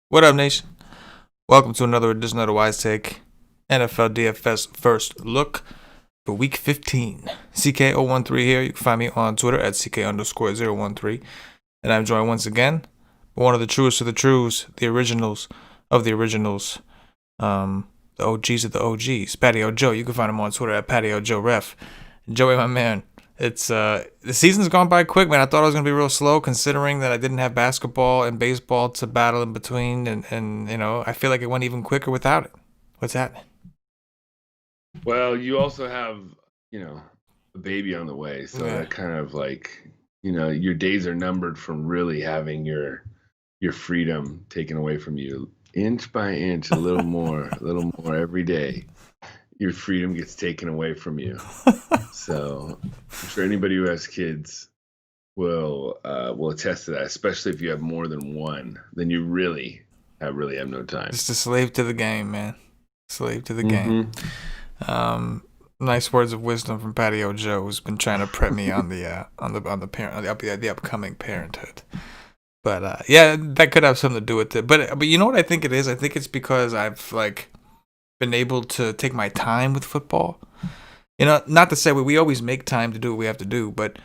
What up, nation? Welcome to another edition of the WiseTake NFL DFS First Look for Week 15. CK013 here. You can find me on Twitter at CK_013. And I'm joined once again by one of the truest of the trues, the originals of the originals, the OGs of the OGs, Patio Joe. You can find him on Twitter at Patio Joe Ref. Joey, my man. It's the season's gone by quick, man. I thought it was gonna be real slow, considering that I didn't have basketball and baseball to battle in between, and you know, I feel like it went even quicker without it. What's happening? Well, you also have, a baby on the way, so that kind of like, your days are numbered from really having your freedom taken away from you, inch by inch, a little more every day. Your freedom gets taken away from you. So I'm sure anybody who has kids will attest to that, especially if you have more than one. Then you really have no time. Just a slave to the game, man. Slave to the game. Nice words of wisdom from Patio Joe, who's been trying to prep me on the upcoming parenthood. But yeah, that could have something to do with it. But you know what I think it is? I think it's because I've been able to take my time with football. Not to say we always make time to do what we have to do, but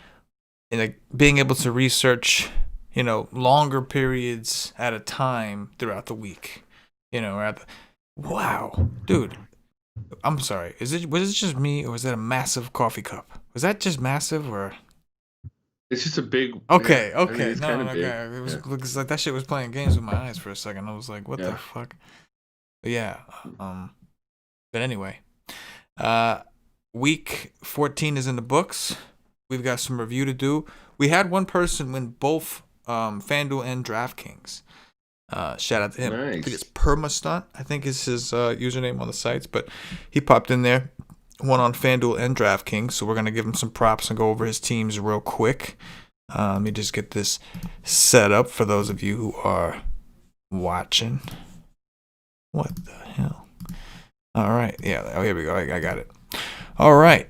being able to research, longer periods at a time throughout the week. Wow, dude. I'm sorry. Was it just me, or was that a massive coffee cup? Was that just massive, or? It's just a big. Okay. I mean, it's No, kind of big. it was looks like that shit was playing games with my eyes for a second. I was like, what the fuck? But yeah. But anyway, Week 14 is in the books. We've got some review to do. We had one person win both FanDuel and DraftKings. Shout out to him. Nice. I think it's Permastunt, I think is his username on the sites. But he popped in there, won on FanDuel and DraftKings. So we're going to give him some props and go over his teams real quick. Let me just get this set up for those of you who are watching. What the hell? All right. Yeah. Oh, here we go. I got it. All right.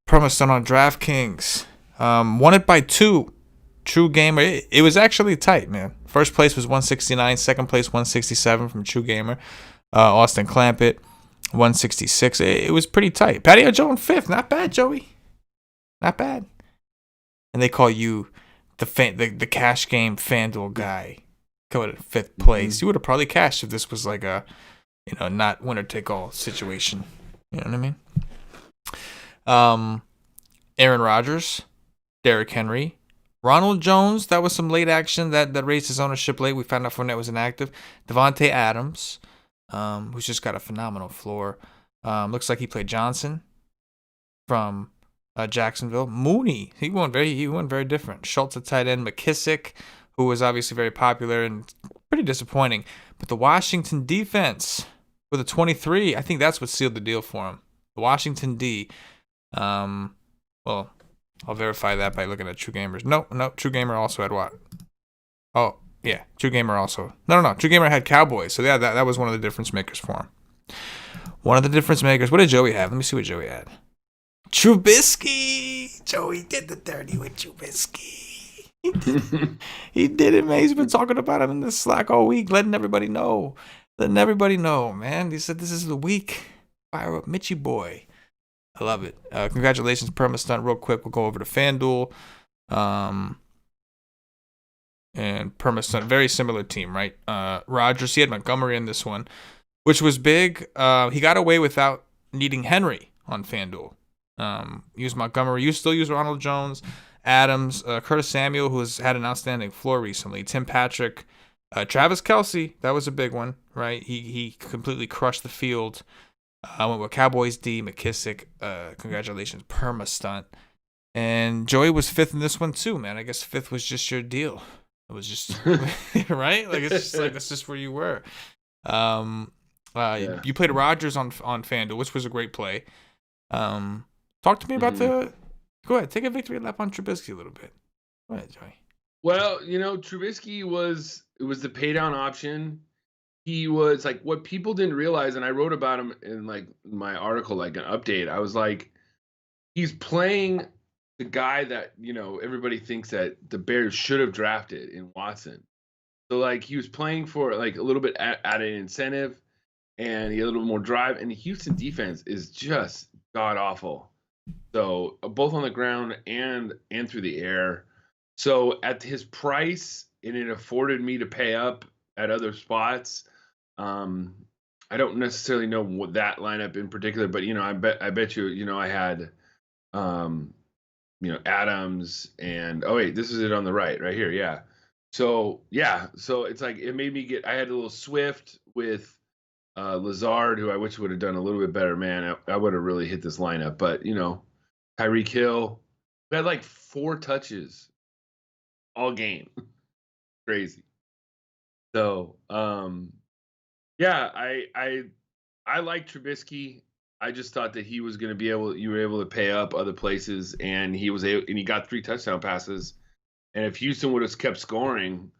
Permastunt on DraftKings. Won it by 2. True Gamer. It was actually tight, man. First place was 169. Second place 167 from True Gamer. Austin Clampett 166. It was pretty tight. Patio Joe in 5th. Not bad, Joey. Not bad. And they call you the cash game FanDuel guy. Going at 5th place. You would have probably cashed if this was like a, not winner take all situation. You know what I mean? Aaron Rodgers, Derrick Henry, Ronald Jones. That was some late action that raised his ownership late. We found out Fournette was inactive. Devontae Adams, who's just got a phenomenal floor. Looks like he played Johnson from Jacksonville. Mooney, he went very different. Schultz at tight end. McKissick, who was obviously very popular and pretty disappointing. But the Washington defense with a 23, I think that's what sealed the deal for him. The Washington D. Well, I'll verify that by looking at True Gamers. No, True Gamer also had what? Oh, yeah, True Gamer also. No. True Gamer had Cowboys. So yeah, that was one of the difference makers for him. One of the difference makers. What did Joey have? Let me see what Joey had. Trubisky. Joey did the dirty with Trubisky. He did it, man. He's been talking about him in the Slack all week, letting everybody know, man. He said this is the week. Fire up Mitchie boy. I love it. Congratulations, Permastunt. Real quick, we'll go over to FanDuel. And Permastunt, very similar team, right? Rodgers, he had Montgomery in this one, which was big. He got away without needing Henry on FanDuel. Use Montgomery. You still use Ronald Jones, Adams, Curtis Samuel, who has had an outstanding floor recently. Tim Patrick, Travis Kelce. That was a big one, right? He completely crushed the field. I went with Cowboys D, McKissick. Congratulations, Permastunt. And Joey was 5th in this one too, man. I guess 5th was just your deal. It was just right. Like it's just like that's just where you were. Yeah. You played Rodgers on FanDuel, which was a great play. Talk to me about the. Go ahead, take a victory lap on Trubisky a little bit. Go ahead, Joey. Well, Trubisky was the pay down option. He was like what people didn't realize, and I wrote about him in like my article, like an update. I was like, he's playing the guy that everybody thinks that the Bears should have drafted in Watson. So like he was playing for like a little bit added incentive, and he had a little more drive. And the Houston defense is just god awful. So both on the ground and through the air. So at his price, and it afforded me to pay up at other spots. I don't necessarily know what that lineup in particular, but I bet you, I had Adams and wait, this is it on the right here, yeah. So it's like it made me I had a little Swift with Lazard, who I wish would have done a little bit better, man. I would have really hit this lineup, but Tyreek Hill had like 4 touches all game. Crazy. So, yeah, I like Trubisky. I just thought that he was going to be you were able to pay up other places, and he got 3 touchdown passes. And if Houston would have kept scoring,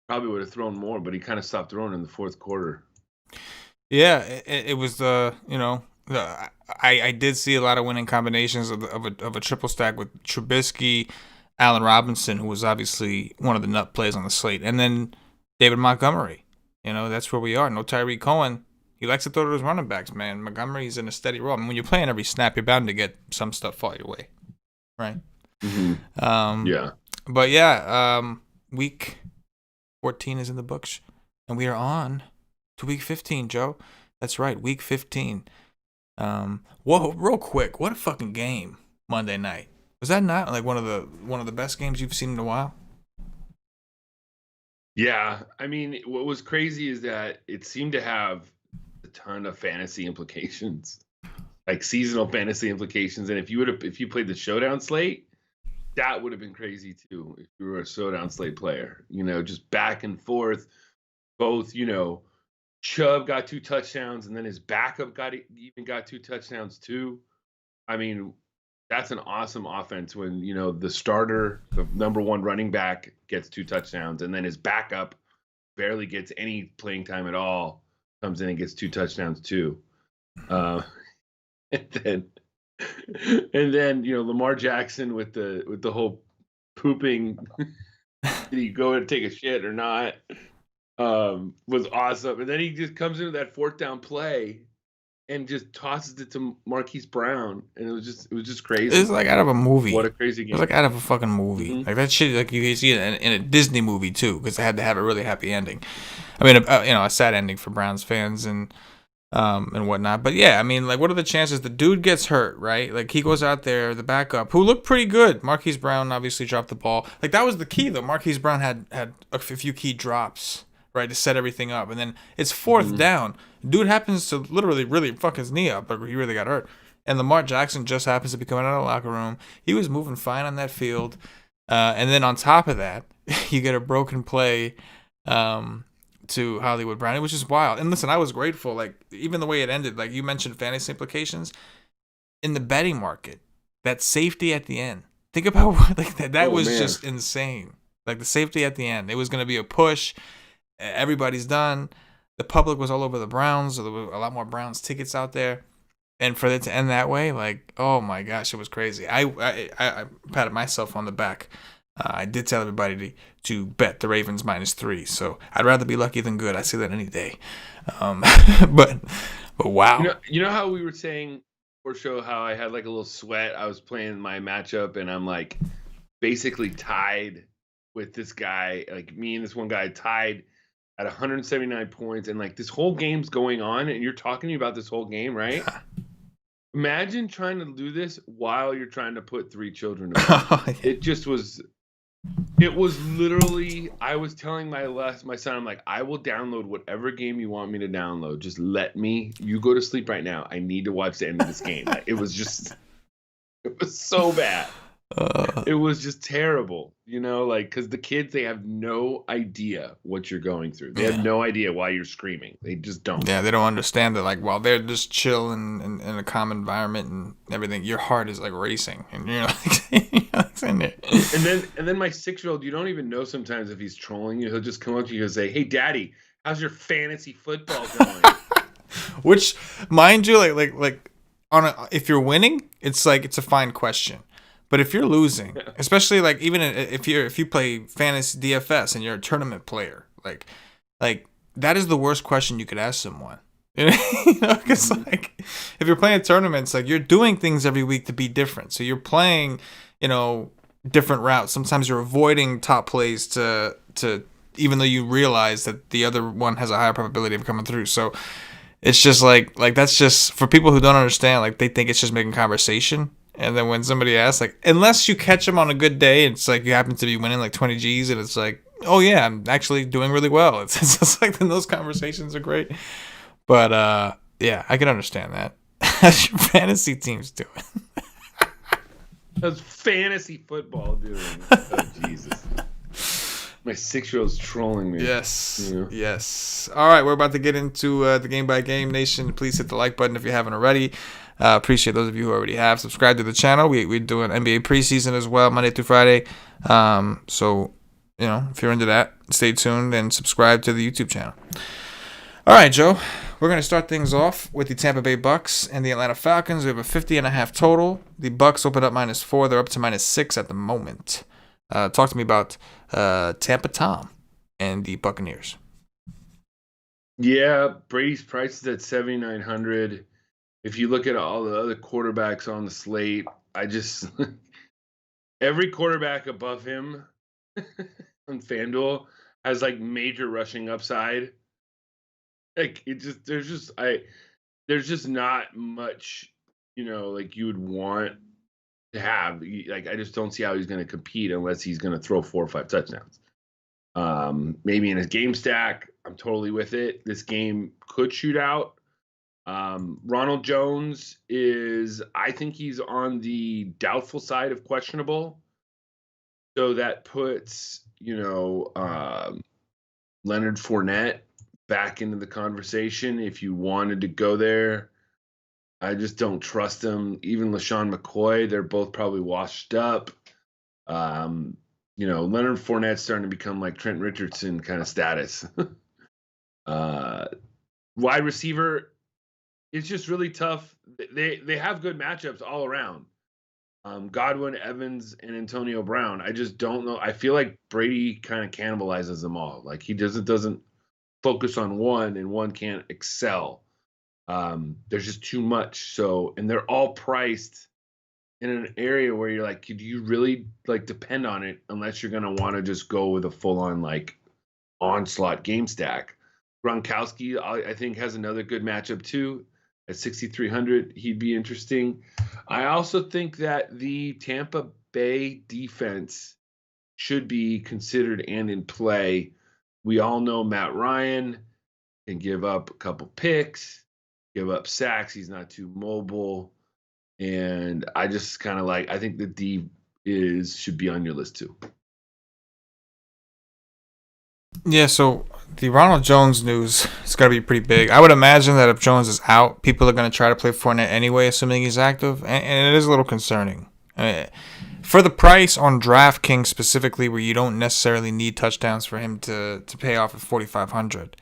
probably would have thrown more, but he kind of stopped throwing in the fourth quarter. Yeah, it was I did see a lot of winning combinations of a triple stack with Trubisky, Allen Robinson, who was obviously one of the nut plays on the slate, and then David Montgomery. That's where we are. No Tyreek Cohen. He likes to throw to his running backs, man. Montgomery's in a steady role. I mean, when you're playing every snap, you're bound to get some stuff fall your way, right? Mm-hmm. Yeah. But yeah, week 14 is in the books, and we are on to week 15, Joe. That's right, week 15. Whoa, real quick, what a fucking game Monday night. Was that not like one of the best games you've seen in a while? Yeah, I mean, what was crazy is that it seemed to have a ton of fantasy implications, like seasonal fantasy implications. And if you played the showdown slate, that would have been crazy too. If you were a showdown slate player, just back and forth. Both, Chubb got 2 touchdowns, and then his backup got 2 touchdowns too. I mean, that's an awesome offense when the starter, the number 1 running back, gets 2 touchdowns, and then his backup barely gets any playing time at all, comes in and gets 2 touchdowns too. And then Lamar Jackson with the whole pooping, did he go and take a shit or not? Was awesome. And then he just comes into that 4th down play and just tosses it to Marquise Brown, and it was just crazy. It's like out of a movie. What a crazy game! It was like out of a fucking movie. Mm-hmm. Like that shit. Like you see it in a Disney movie too, because they had to have a really happy ending. I mean, a sad ending for Browns fans and whatnot. But yeah, I mean, like, what are the chances the dude gets hurt, right? Like he goes out there, the backup, who looked pretty good. Marquise Brown obviously dropped the ball. Like that was the key though. Marquise Brown had a few key drops, right, to set everything up, and then it's 4th down. Dude happens to literally really fuck his knee up, but he really got hurt. And Lamar Jackson just happens to be coming out of the locker room. He was moving fine on that field. And then on top of that, you get a broken play to Hollywood Brown. It was just wild. And listen, I was grateful. Like, even the way it ended, like you mentioned fantasy implications, in the betting market, that safety at the end. Think about what, like that was man. Just insane. Like the safety at the end. It was going to be a push. Everybody's done. The public was all over the Browns. So there were a lot more Browns tickets out there. And for it to end that way, like, oh my gosh, it was crazy. I patted myself on the back. I did tell everybody to bet the Ravens -3. So I'd rather be lucky than good. I say that any day. But wow. You know how we were saying for show how I had like a little sweat. I was playing my matchup and I'm like basically tied with this guy. Like me and this one guy tied at 179 points, and like this whole game's going on, and you're talking to me about this whole game, right? Imagine trying to do this while you're trying to put 3 children to bed. It was literally, I was telling my son, I'm like, I will download whatever game you want me to download. Just you go to sleep right now. I need to watch the end of this game. It was so bad. It was just terrible, like, because the kids, they have no idea what you're going through. They have Yeah. no idea why you're screaming. They just don't. Yeah, they don't understand that. Like, while they're just chill in a calm environment and everything, your heart is like racing, and you're like, you're like in there. And then my 6-year-old, you don't even know sometimes if he's trolling you. He'll just come up to you and say, "Hey, Daddy, how's your fantasy football going?" Which, mind you, like if you're winning, it's like it's a fine question. But if you're losing, especially like even if you play fantasy DFS and you're a tournament player, like that is the worst question you could ask someone. Because like if you're playing tournaments, like you're doing things every week to be different. So you're playing, different routes. Sometimes you're avoiding top plays to even though you realize that the other one has a higher probability of coming through. So it's just like that's just for people who don't understand. Like they think it's just making conversation. And then when somebody asks, like, unless you catch them on a good day, it's like you happen to be winning like 20 G's, and it's like, oh yeah, I'm actually doing really well. It's just like then those conversations are great. But yeah, I can understand that. How's your fantasy teams doing? How's fantasy football doing? Oh, Jesus. My 6-year-old's trolling me. Yes. Yes. All right, we're about to get into the Game by Game Nation. Please hit the like button if you haven't already. Appreciate those of you who already have. Subscribe to the channel. We're doing NBA preseason as well, Monday through Friday. So, if you're into that, stay tuned and subscribe to the YouTube channel. All right, Joe. We're going to start things off with the Tampa Bay Bucks and the Atlanta Falcons. We have a 50.5 total. The Bucks open up -4. They're up to -6 at the moment. Talk to me about Tampa Tom and the Buccaneers. Yeah, Brady's price is at 7,900. If you look at all the other quarterbacks on the slate, I just every quarterback above him on FanDuel has like major rushing upside. Like there's just not much, like you would want to have. Like I just don't see how he's going to compete unless he's going to throw 4 or 5 touchdowns. Maybe in his game stack, I'm totally with it. This game could shoot out. Ronald Jones I think he's on the doubtful side of questionable. So that puts, Leonard Fournette back into the conversation if you wanted to go there. I just don't trust him. Even LaShawn McCoy, they're both probably washed up. Leonard Fournette's starting to become like Trent Richardson kind of status. Wide receiver, it's just really tough. They have good matchups all around. Godwin, Evans, and Antonio Brown. I just don't know. I feel like Brady kind of cannibalizes them all. Like he doesn't focus on one, and one can't excel. There's just too much. So, and they're all priced in an area where you're like, could you really like depend on it unless you're gonna want to just go with a full-on like onslaught game stack. Gronkowski, I think, has another good matchup too. At 6,300, he'd be interesting. I also think that the Tampa Bay defense should be considered and in play. We all know Matt Ryan can give up a couple picks, give up sacks. He's not too mobile. And I just kind of I think the D should be on your list too. Yeah, so the Ronald Jones news is going to be pretty big. I would imagine that if Jones is out, people are going to try to play Fournette anyway, assuming he's active, and it is a little concerning. For the price on DraftKings specifically, where you don't necessarily need touchdowns for him to pay off at 4,500,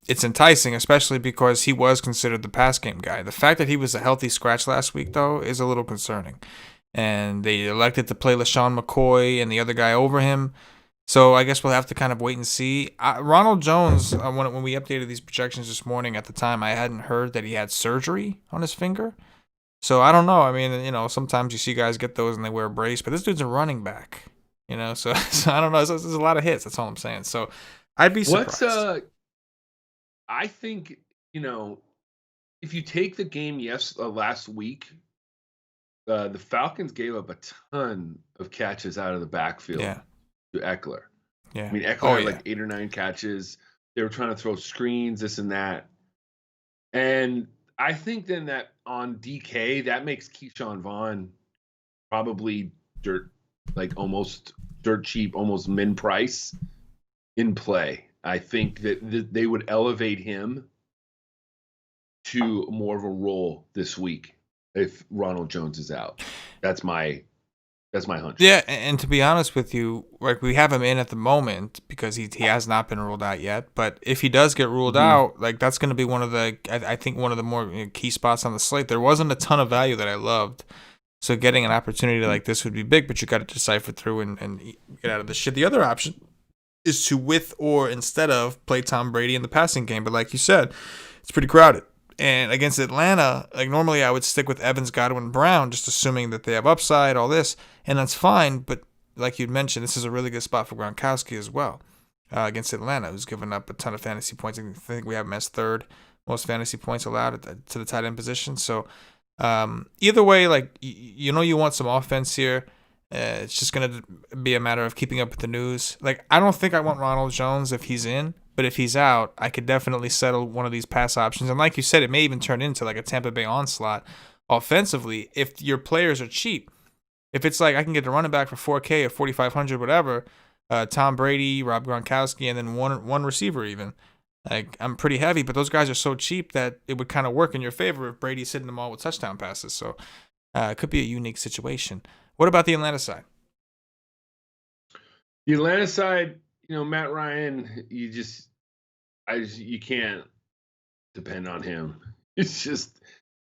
it's enticing, especially because he was considered the pass game guy. The fact that he was a healthy scratch last week, though, is a little concerning. And they elected to play LaShawn McCoy and the other guy over him. So I guess we'll have to kind of wait and see. Ronald Jones, when we updated these projections this morning, at the time I hadn't heard that he had surgery on his finger. So I don't know. I mean, sometimes you see guys get those and they wear a brace, but this dude's a running back. So I don't know. There's a lot of hits. That's all I'm saying. So I'd be surprised. I think, if you take the game last week, the Falcons gave up a ton of catches out of the backfield. Yeah. To Eckler. Yeah. I mean, Eckler had like 8 or 9 catches. They were trying to throw screens, this and that. And I think then that on DK, that makes Keyshawn Vaughn probably almost dirt cheap, almost min price in play. I think that they would elevate him to more of a role this week if Ronald Jones is out. That's my hunch. Yeah, and to be honest with you, like we have him in at the moment because he has not been ruled out yet. But if he does get ruled out, like that's going to be one of the I think one of the more key spots on the slate. There wasn't a ton of value that I loved, so getting an opportunity like this would be big. But you got to decipher through and get out of this shit. The other option is to with or instead of play Tom Brady in the passing game. But like you said, it's pretty crowded. And against Atlanta, like normally I would stick with Evans, Godwin, Brown, just assuming that they have upside, all this, and that's fine. But like you'd mentioned, this is a really good spot for Gronkowski as well against Atlanta, who's given up a ton of fantasy points. I think we have him as third most fantasy points allowed to the tight end position. So either way, like you want some offense here. It's just going to be a matter of keeping up with the news. Like I don't think I want Ronald Jones if he's in. But if he's out, I could definitely settle one of these pass options. And like you said, it may even turn into like a Tampa Bay onslaught offensively if your players are cheap. If it's like I can get a running back for $4K or $4,500, whatever, Tom Brady, Rob Gronkowski, and then one receiver even. Like I'm pretty heavy, but those guys are so cheap that it would kind of work in your favor if Brady's hitting them all with touchdown passes. So it could be a unique situation. What about the Atlanta side? The Atlanta side, Matt Ryan, you can't depend on him. It's just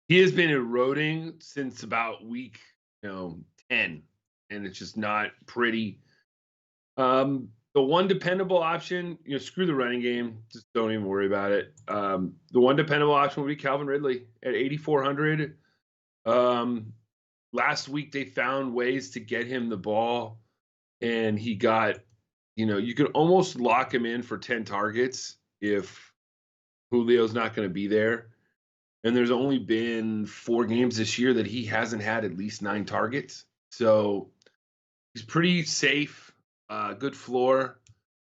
he has been eroding since about week 10, and it's just not pretty. The one dependable option, screw the running game, just don't even worry about it. The one dependable option would be Calvin Ridley at 8,400. Last week they found ways to get him the ball, and he got. You could almost lock him in for 10 targets if Julio's not going to be there. And there's only been 4 games this year that he hasn't had at least 9 targets. So he's pretty safe, good floor.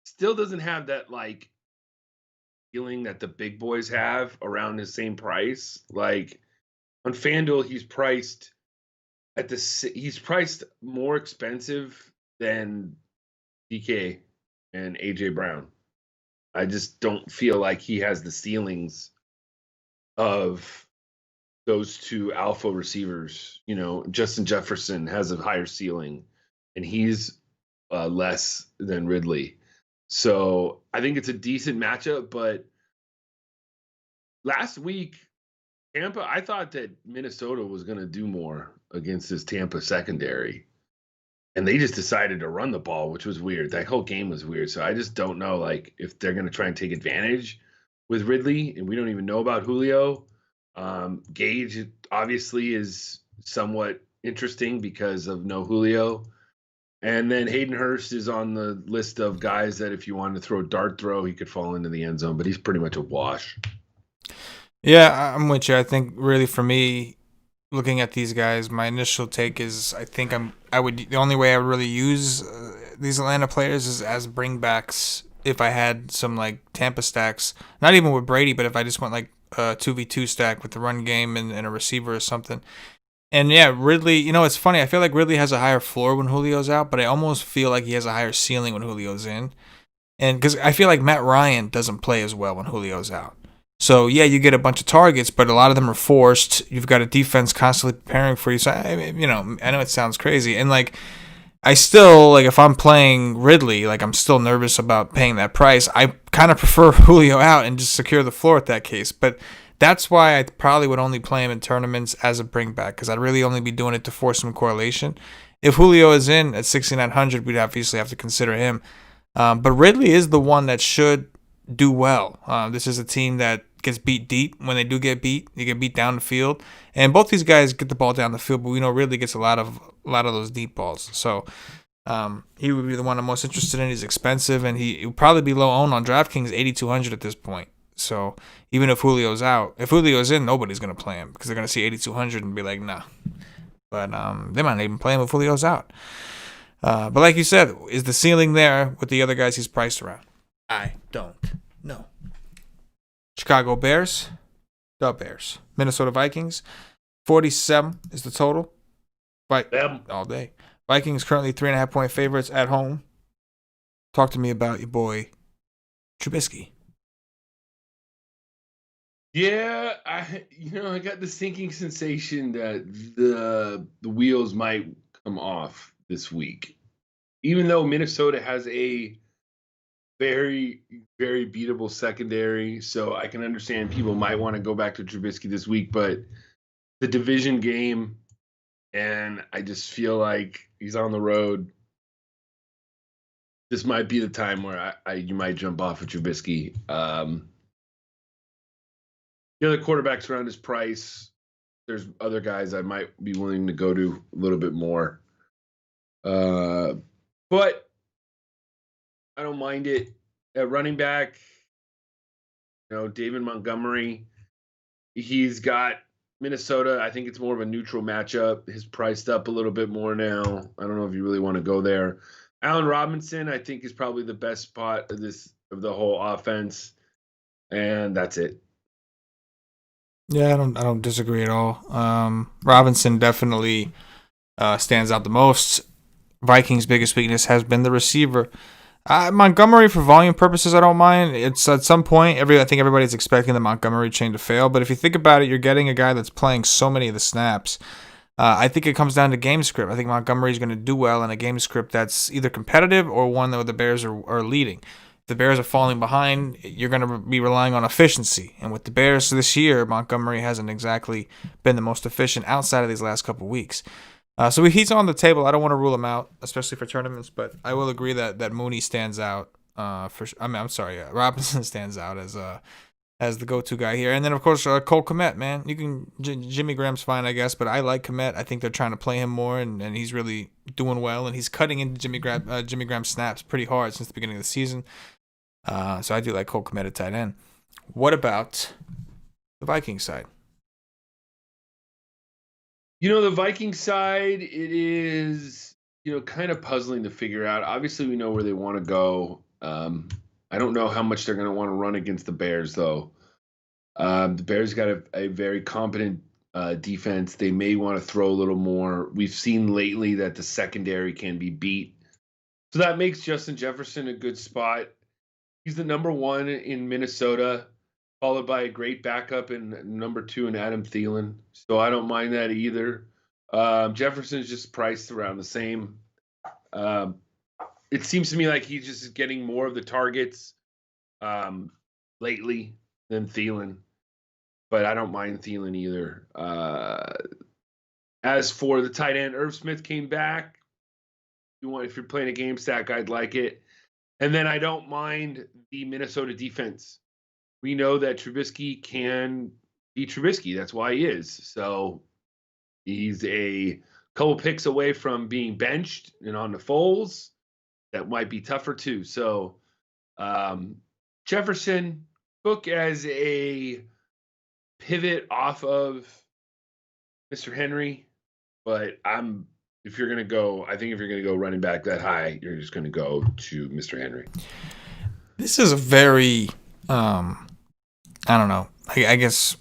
Still doesn't have that feeling that the big boys have around the same price. Like on FanDuel, he's priced more expensive than DK and AJ Brown. I just don't feel like he has the ceilings of those two alpha receivers. Justin Jefferson has a higher ceiling, and he's less than Ridley. So I think it's a decent matchup. But last week, Tampa, I thought that Minnesota was going to do more against this Tampa secondary. And they just decided to run the ball, which was weird. That whole game was weird. So I just don't know, if they're going to try and take advantage with Ridley, and we don't even know about Julio. Gage obviously is somewhat interesting because of no Julio. And then Hayden Hurst is on the list of guys that if you wanted to throw a dart throw, he could fall into the end zone, but he's pretty much a wash. Yeah, I'm with you. I think really for me, looking at these guys, my initial take is the only way I would really use these Atlanta players is as bringbacks if I had some Tampa stacks, not even with Brady, but if I just went a 2v2 stack with the run game and a receiver or something. And yeah, Ridley, it's funny. I feel like Ridley has a higher floor when Julio's out, but I almost feel like he has a higher ceiling when Julio's in. And because I feel like Matt Ryan doesn't play as well when Julio's out. So, yeah, you get a bunch of targets, but a lot of them are forced. You've got a defense constantly preparing for you. So, I know it sounds crazy. And, I still, if I'm playing Ridley, I'm still nervous about paying that price. I kind of prefer Julio out and just secure the floor at that case. But that's why I probably would only play him in tournaments as a bringback because I'd really only be doing it to force some correlation. If Julio is in at 6,900, we'd obviously have to consider him. But Ridley is the one that should do well. This is a team that gets beat deep. When they do get beat, they get beat down the field. And both these guys get the ball down the field, but we know Ridley gets a lot of those deep balls. So he would be the one I'm most interested in. He's expensive, and he would probably be low owned on DraftKings, 8,200 at this point. So even if Julio's out, if Julio's in, nobody's going to play him because they're going to see 8,200 and be like, nah. But they might not even play him if Julio's out. But like you said, is the ceiling there with the other guys he's priced around? I don't know. Chicago Bears, the Bears. Minnesota Vikings, 47 is the total. Them. All day. Vikings currently 3.5-point favorites at home. Talk to me about your boy Trubisky. Yeah, I got the sinking sensation that the wheels might come off this week. Even though Minnesota has a very, very beatable secondary, so I can understand people might want to go back to Trubisky this week, but the division game, and I just feel like he's on the road. This might be the time where you might jump off of Trubisky. The other quarterbacks around his price, there's other guys I might be willing to go to a little bit more. But I don't mind it. At running back, David Montgomery, he's got Minnesota. I think it's more of a neutral matchup. He's priced up a little bit more now. I don't know if you really want to go there. Allen Robinson, I think, is probably the best spot of the whole offense. And that's it. Yeah, I don't disagree at all. Robinson definitely stands out the most. Vikings' biggest weakness has been the receiver. Montgomery, for volume purposes, I don't mind. It's at some point, I think everybody's expecting the Montgomery chain to fail. But if you think about it, you're getting a guy that's playing so many of the snaps. I think it comes down to game script. I think Montgomery's going to do well in a game script that's either competitive or one that the Bears are leading. If the Bears are falling behind, you're going to be relying on efficiency. And with the Bears this year, Montgomery hasn't exactly been the most efficient outside of these last couple of weeks. So he's on the table. I don't want to rule him out, especially for tournaments, but I will agree that Mooney stands out. Robinson stands out as the go-to guy here. And then, of course, Cole Kmet, man. Jimmy Graham's fine, I guess, but I like Kmet. I think they're trying to play him more, and he's really doing well, and he's cutting into Jimmy Graham snaps pretty hard since the beginning of the season. So I do like Cole Kmet at tight end. What about the Vikings side? The Vikings side, it is, kind of puzzling to figure out. Obviously, we know where they want to go. I don't know how much they're going to want to run against the Bears, though. The Bears got a very competent defense. They may want to throw a little more. We've seen lately that the secondary can be beat. So that makes Justin Jefferson a good spot. He's the number one in Minnesota, followed by a great backup in number 2 in Adam Thielen. So I don't mind that either. Jefferson's just priced around the same. It seems to me like he's just getting more of the targets lately than Thielen. But I don't mind Thielen either. As for the tight end, Irv Smith came back. If you're playing a game stack, I'd like it. And then I don't mind the Minnesota defense. We know that Trubisky can be Trubisky. That's why he is. So he's a couple picks away from being benched and on the Foles. That might be tougher too. So Jefferson, Cook as a pivot off of Mr. Henry. But if you're going to go running back that high, you're just going to go to Mr. Henry. This is a very, I don't know, I guess,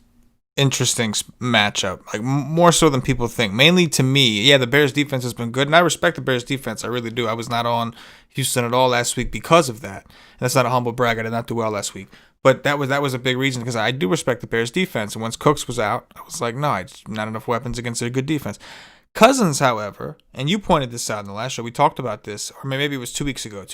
interesting matchup. Like, more so than people think. Mainly to me, yeah, the Bears defense has been good, and I respect the Bears defense. I really do. I was not on Houston at all last week because of that. And that's not a humble brag. I did not do well last week. But that was a big reason, because I do respect the Bears defense. And once Cooks was out, I was like, no, it's not enough weapons against a good defense. Cousins, however, and you pointed this out in the last show, we talked about this, or maybe it was 2 weeks ago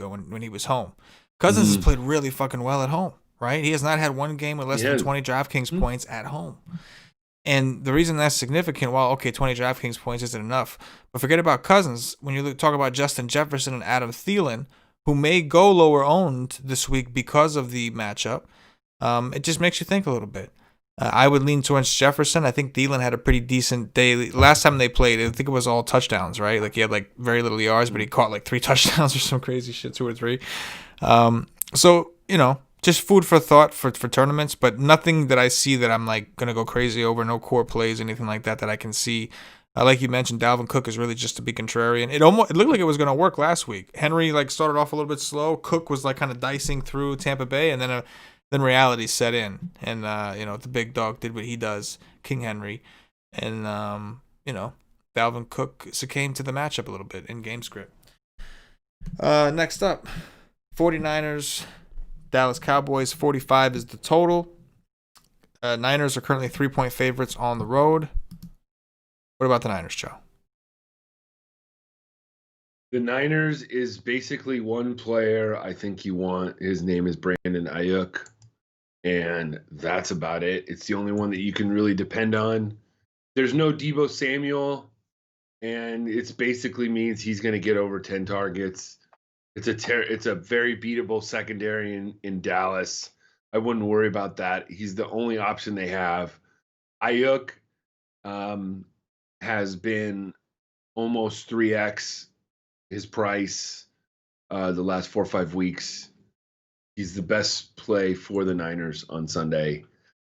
when he was home. Cousins has played really fucking well at home, right? He has not had one game with less than 20 DraftKings points at home. And the reason that's significant, 20 DraftKings points isn't enough. But forget about Cousins. When you talk about Justin Jefferson and Adam Thielen, who may go lower owned this week because of the matchup, it just makes you think a little bit. I would lean towards Jefferson. I think Thielen had a pretty decent day. Last time they played, I think it was all touchdowns, right? Like, he had like very little yards, but he caught like 3 touchdowns or some crazy shit, 2 or 3. So, just food for thought for tournaments, but nothing that I see that I'm like going to go crazy over. No core plays, anything like that I can see. Like you mentioned, Dalvin Cook is really just to be contrarian. It looked like it was going to work last week. Henry started off a little bit slow. Cook was kind of dicing through Tampa Bay, and then reality set in, and the big dog did what he does, King Henry, and Dalvin Cook succumbed to the matchup a little bit in game script. Next up, 49ers, Dallas Cowboys. 45 is the total. Niners are currently 3-point favorites on the road. What about the Niners, Joe? The Niners is basically one player I think you want. His name is Brandon Ayuk, and that's about it. It's the only one that you can really depend on. There's no Deebo Samuel, and it's basically means he's going to get over 10 targets. It's a very beatable secondary in Dallas. I wouldn't worry about that. He's the only option they have. Ayuk has been almost 3x his price the last 4 or 5 weeks. He's the best play for the Niners on Sunday.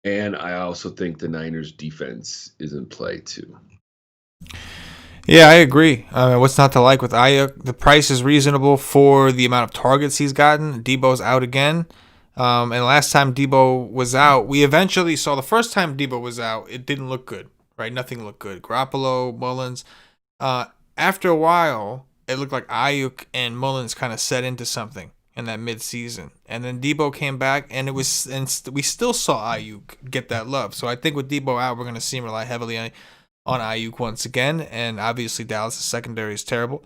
And I also think the Niners defense is in play too. Yeah, I agree. What's not to like with Ayuk? The price is reasonable for the amount of targets he's gotten. Debo's out again. And last time Debo was out, we eventually saw the first time Debo was out, it didn't look good, right? Nothing looked good. Garoppolo, Mullins. After a while, it looked like Ayuk and Mullins kind of set into something in that midseason. And then Debo came back, and we still saw Ayuk get that love. So I think with Debo out, we're going to see him rely heavily on Ayuk once again. And obviously, Dallas' secondary is terrible.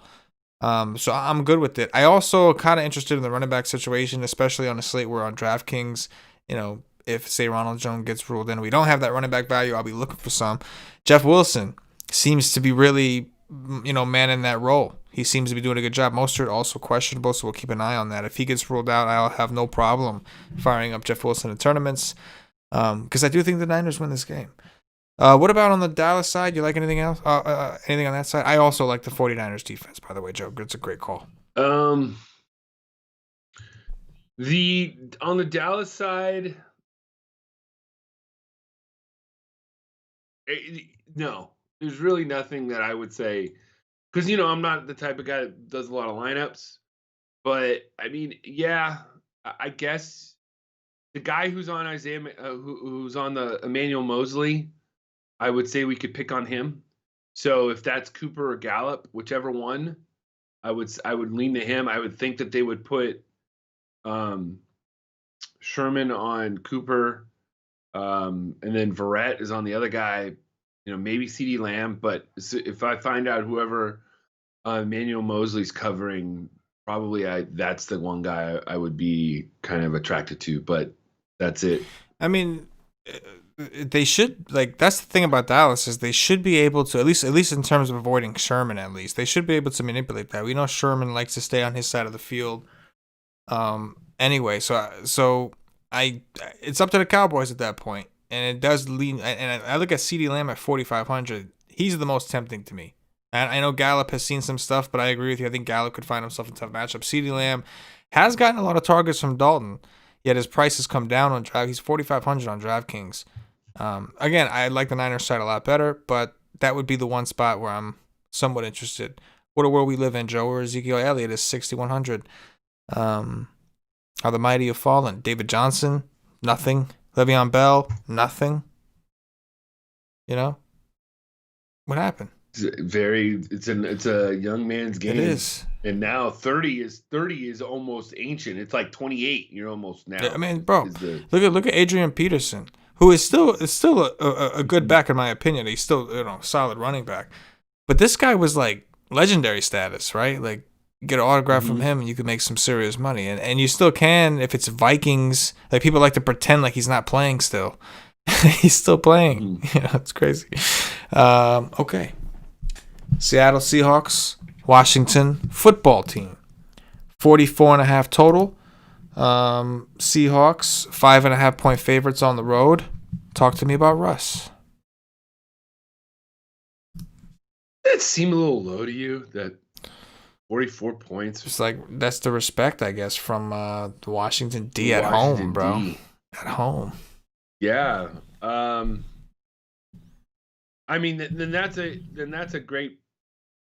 So I'm good with it. I also kind of interested in the running back situation, especially on a slate where on DraftKings, if, say, Ronald Jones gets ruled in, we don't have that running back value, I'll be looking for some. Jeff Wilson seems to be really, manning that role. He seems to be doing a good job. Mostert also questionable, so we'll keep an eye on that. If he gets ruled out, I'll have no problem firing up Jeff Wilson in tournaments because I do think the Niners win this game. What about on the Dallas side? You like anything else? Anything on that side? I also like the 49ers defense, by the way, Joe. It's a great call. On the Dallas side, no, there's really nothing that I would say because I'm not the type of guy that does a lot of lineups. But I mean, yeah, I guess the guy who's on who's on the Emmanuel Mosley, I would say we could pick on him. So if that's Cooper or Gallup, whichever one, I would lean to him. I would think that they would put Sherman on Cooper, and then Verrett is on the other guy. Maybe CeeDee Lamb. But if I find out whoever Emmanuel Mosley's covering, probably that's the one guy I would be kind of attracted to. But that's it. I mean, they should that's the thing about Dallas is they should be able to at least in terms of avoiding Sherman. At least they should be able to manipulate that. We know Sherman likes to stay on his side of the field. Anyway, so it's up to the Cowboys at that point, and it does lean. And I look at CeeDee Lamb at 4,500. He's the most tempting to me. And I know Gallup has seen some stuff, but I agree with you. I think Gallup could find himself in tough matchups. CeeDee Lamb has gotten a lot of targets from Dalton, yet his price has come down on Draft. He's 4,500 on DraftKings. Again, I like the Niners side a lot better, but that would be the one spot where I'm somewhat interested. What a world we live in, Joe, where Ezekiel Elliott is 6,100. How the mighty have fallen. David Johnson, nothing. Le'Veon Bell, nothing. What happened? It's a young man's game. It is. And now 30 is almost ancient. It's like 28. You're almost now. I mean, bro, look at Adrian Peterson, who is still a good back in my opinion. He's still solid running back, but this guy was like legendary status, right? Like get an autograph from him and you can make some serious money, and you still can if it's Vikings. Like people like to pretend like he's not playing still. He's still playing. It's crazy. Okay. Seattle Seahawks, Washington football team. 44.5 total. Seahawks, 5.5 point favorites on the road. Talk to me about Russ. Did it seem a little low to you that 44 points? It's like that's the respect, I guess, from the Washington D at home, bro. D. At home. Yeah. I mean, then that's a great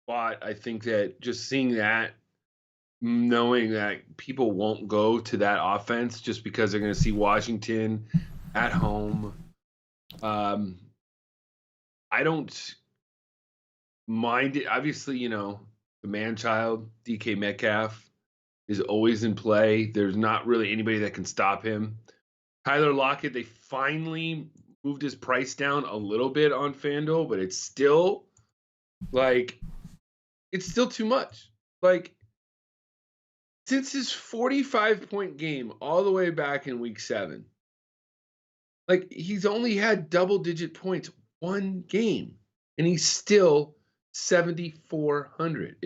spot. I think that just seeing that, knowing that people won't go to that offense just because they're going to see Washington at home. I don't Obviously, the man-child, DK Metcalf, is always in play. There's not really anybody that can stop him. Tyler Lockett, they finally moved his price down a little bit on FanDuel, but it's still too much. Since his 45-point game all the way back in week 7, he's only had double-digit points one game, and he's still 7,400.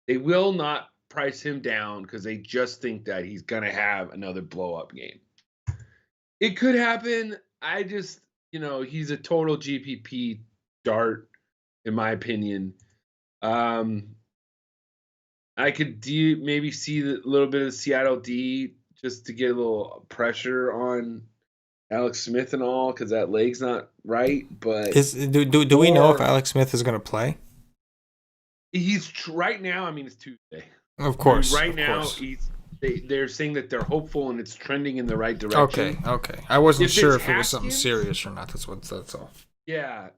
They will not price him down because they just think that he's going to have another blow-up game. It could happen. He's a total GPP dart, in my opinion. I could maybe see a little bit of Seattle D just to get a little pressure on Alex Smith and all, because that leg's not right. But do we know if Alex Smith is going to play? He's right now. I mean, it's Tuesday. Of course. Right now, they're saying that they're hopeful and it's trending in the right direction. Okay. I wasn't sure if it was something serious or not. That's all. Yeah.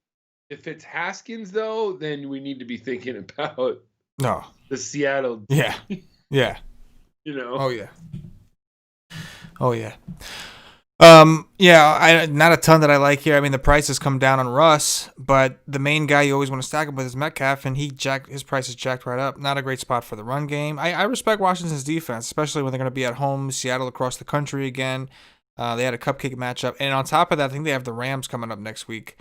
If it's Haskins, though, then we need to be thinking about the Seattle. Yeah. Oh yeah. Not a ton that I like here. I mean, the price has come down on Russ, but the main guy you always want to stack him with is Metcalf, and his price is jacked right up. Not a great spot for the run game. I respect Washington's defense, especially when they're going to be at home, Seattle across the country again. They had a cupcake matchup, and on top of that, I think they have the Rams coming up next week.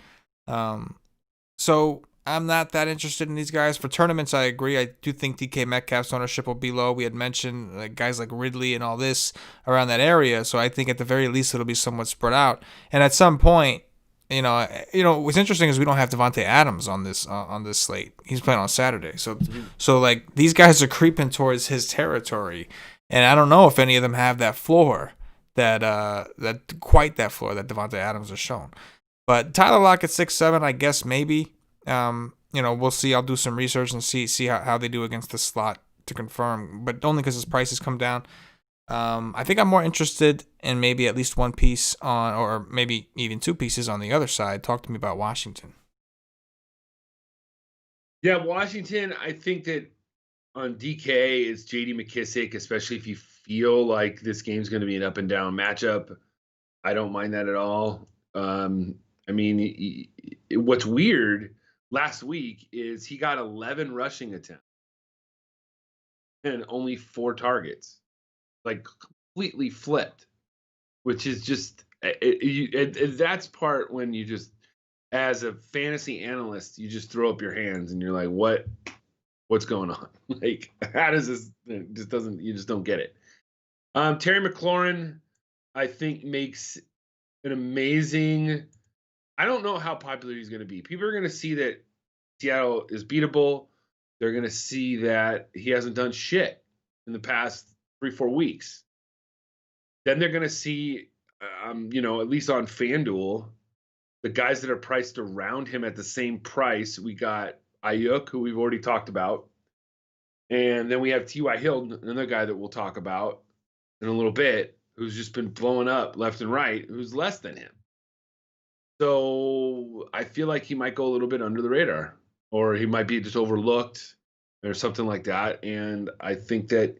So I'm not that interested in these guys. For tournaments, I agree. I do think DK Metcalf's ownership will be low. We had mentioned guys like Ridley and all this around that area. So I think at the very least it'll be somewhat spread out. And at some point, what's interesting is we don't have Devontae Adams on this slate. He's playing on Saturday. So these guys are creeping towards his territory, and I don't know if any of them have that floor that floor that Devontae Adams has shown. But Tyler Lockett 6'7", I guess maybe. We'll see. I'll do some research and see how they do against the slot to confirm, but only because his price has come down. I think I'm more interested in maybe at least one piece on, or maybe even two pieces on the other side. Talk to me about Washington. Yeah, Washington, I think that on DK it's J.D. McKissick, especially if you feel like this game's going to be an up and down matchup. I don't mind that at all. What's weird last week is he got 11 rushing attempts and only 4 targets, completely flipped, which is just that's part when you just, as a fantasy analyst, you just throw up your hands and you're like, what's going on? How does this, you just don't get it. Terry McLaurin, I think, makes an amazing. I don't know how popular he's going to be. People are going to see that Seattle is beatable. They're going to see that he hasn't done shit in the past 3-4 weeks. Then they're going to see, at least on FanDuel, the guys that are priced around him at the same price. We got Ayuk, who we've already talked about. And then we have T.Y. Hilton, another guy that we'll talk about in a little bit, who's just been blowing up left and right, who's less than him. So I feel like he might go a little bit under the radar, or he might be just overlooked or something like that. And I think that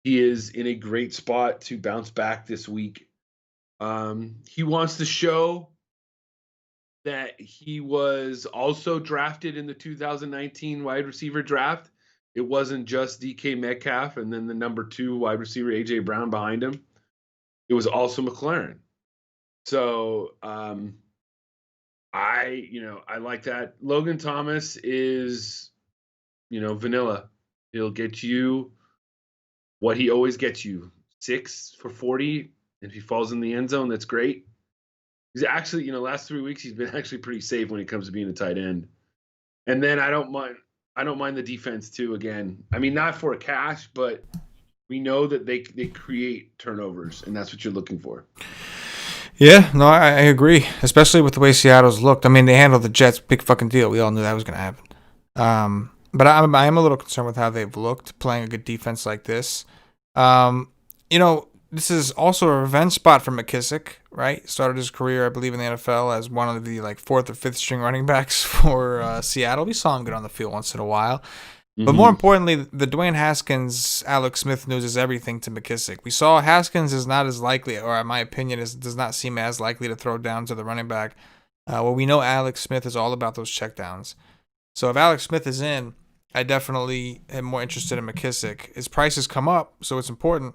he is in a great spot to bounce back this week. He wants to show that he was also drafted in the 2019 wide receiver draft. It wasn't just DK Metcalf and then the number 2 wide receiver, A.J. Brown, behind him. It was also McLaurin. So I like that. Logan Thomas is, vanilla. He'll get you what he always gets you, 6 for 40. If he falls in the end zone, that's great. He's actually, last 3 weeks, he's been actually pretty safe when it comes to being a tight end. And then I don't mind the defense too, again. I mean, not for a cash, but we know that they create turnovers, and that's what you're looking for. Yeah, no, I agree, especially with the way Seattle's looked. I mean, they handled the Jets, big fucking deal. We all knew that was going to happen. But I am a little concerned with how they've looked playing a good defense like this. this is also a revenge spot for McKissick, right? Started his career, I believe, in the NFL as one of the like fourth or fifth string running backs for Seattle. We saw him get on the field once in a while. But more importantly, the Dwayne Haskins, Alex Smith news is everything to McKissick. We saw Haskins is not as likely, or in my opinion, does not seem as likely to throw down to the running back. Well, we know Alex Smith is all about those checkdowns. So if Alex Smith is in, I definitely am more interested in McKissick. His prices come up, so it's important.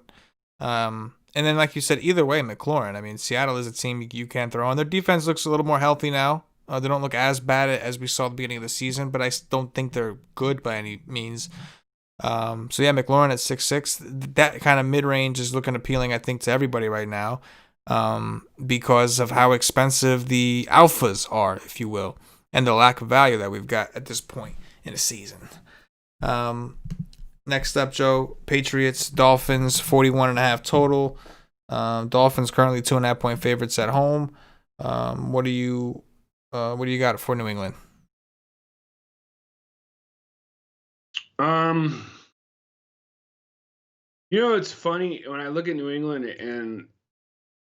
And then, like you said, either way, McLaurin. I mean, Seattle is a team you can throw on. Their defense looks a little more healthy now. They don't look as bad as we saw at the beginning of the season, but I don't think they're good by any means. So yeah, McLaurin at 6'6", that kind of mid-range is looking appealing, I think, to everybody right now, because of how expensive the alphas are, if you will, and the lack of value that we've got at this point in the season. Next up, Joe, Patriots, Dolphins, 41.5 total. Dolphins currently 2.5 point favorites at home. What do you got for New England? It's funny when I look at New England, and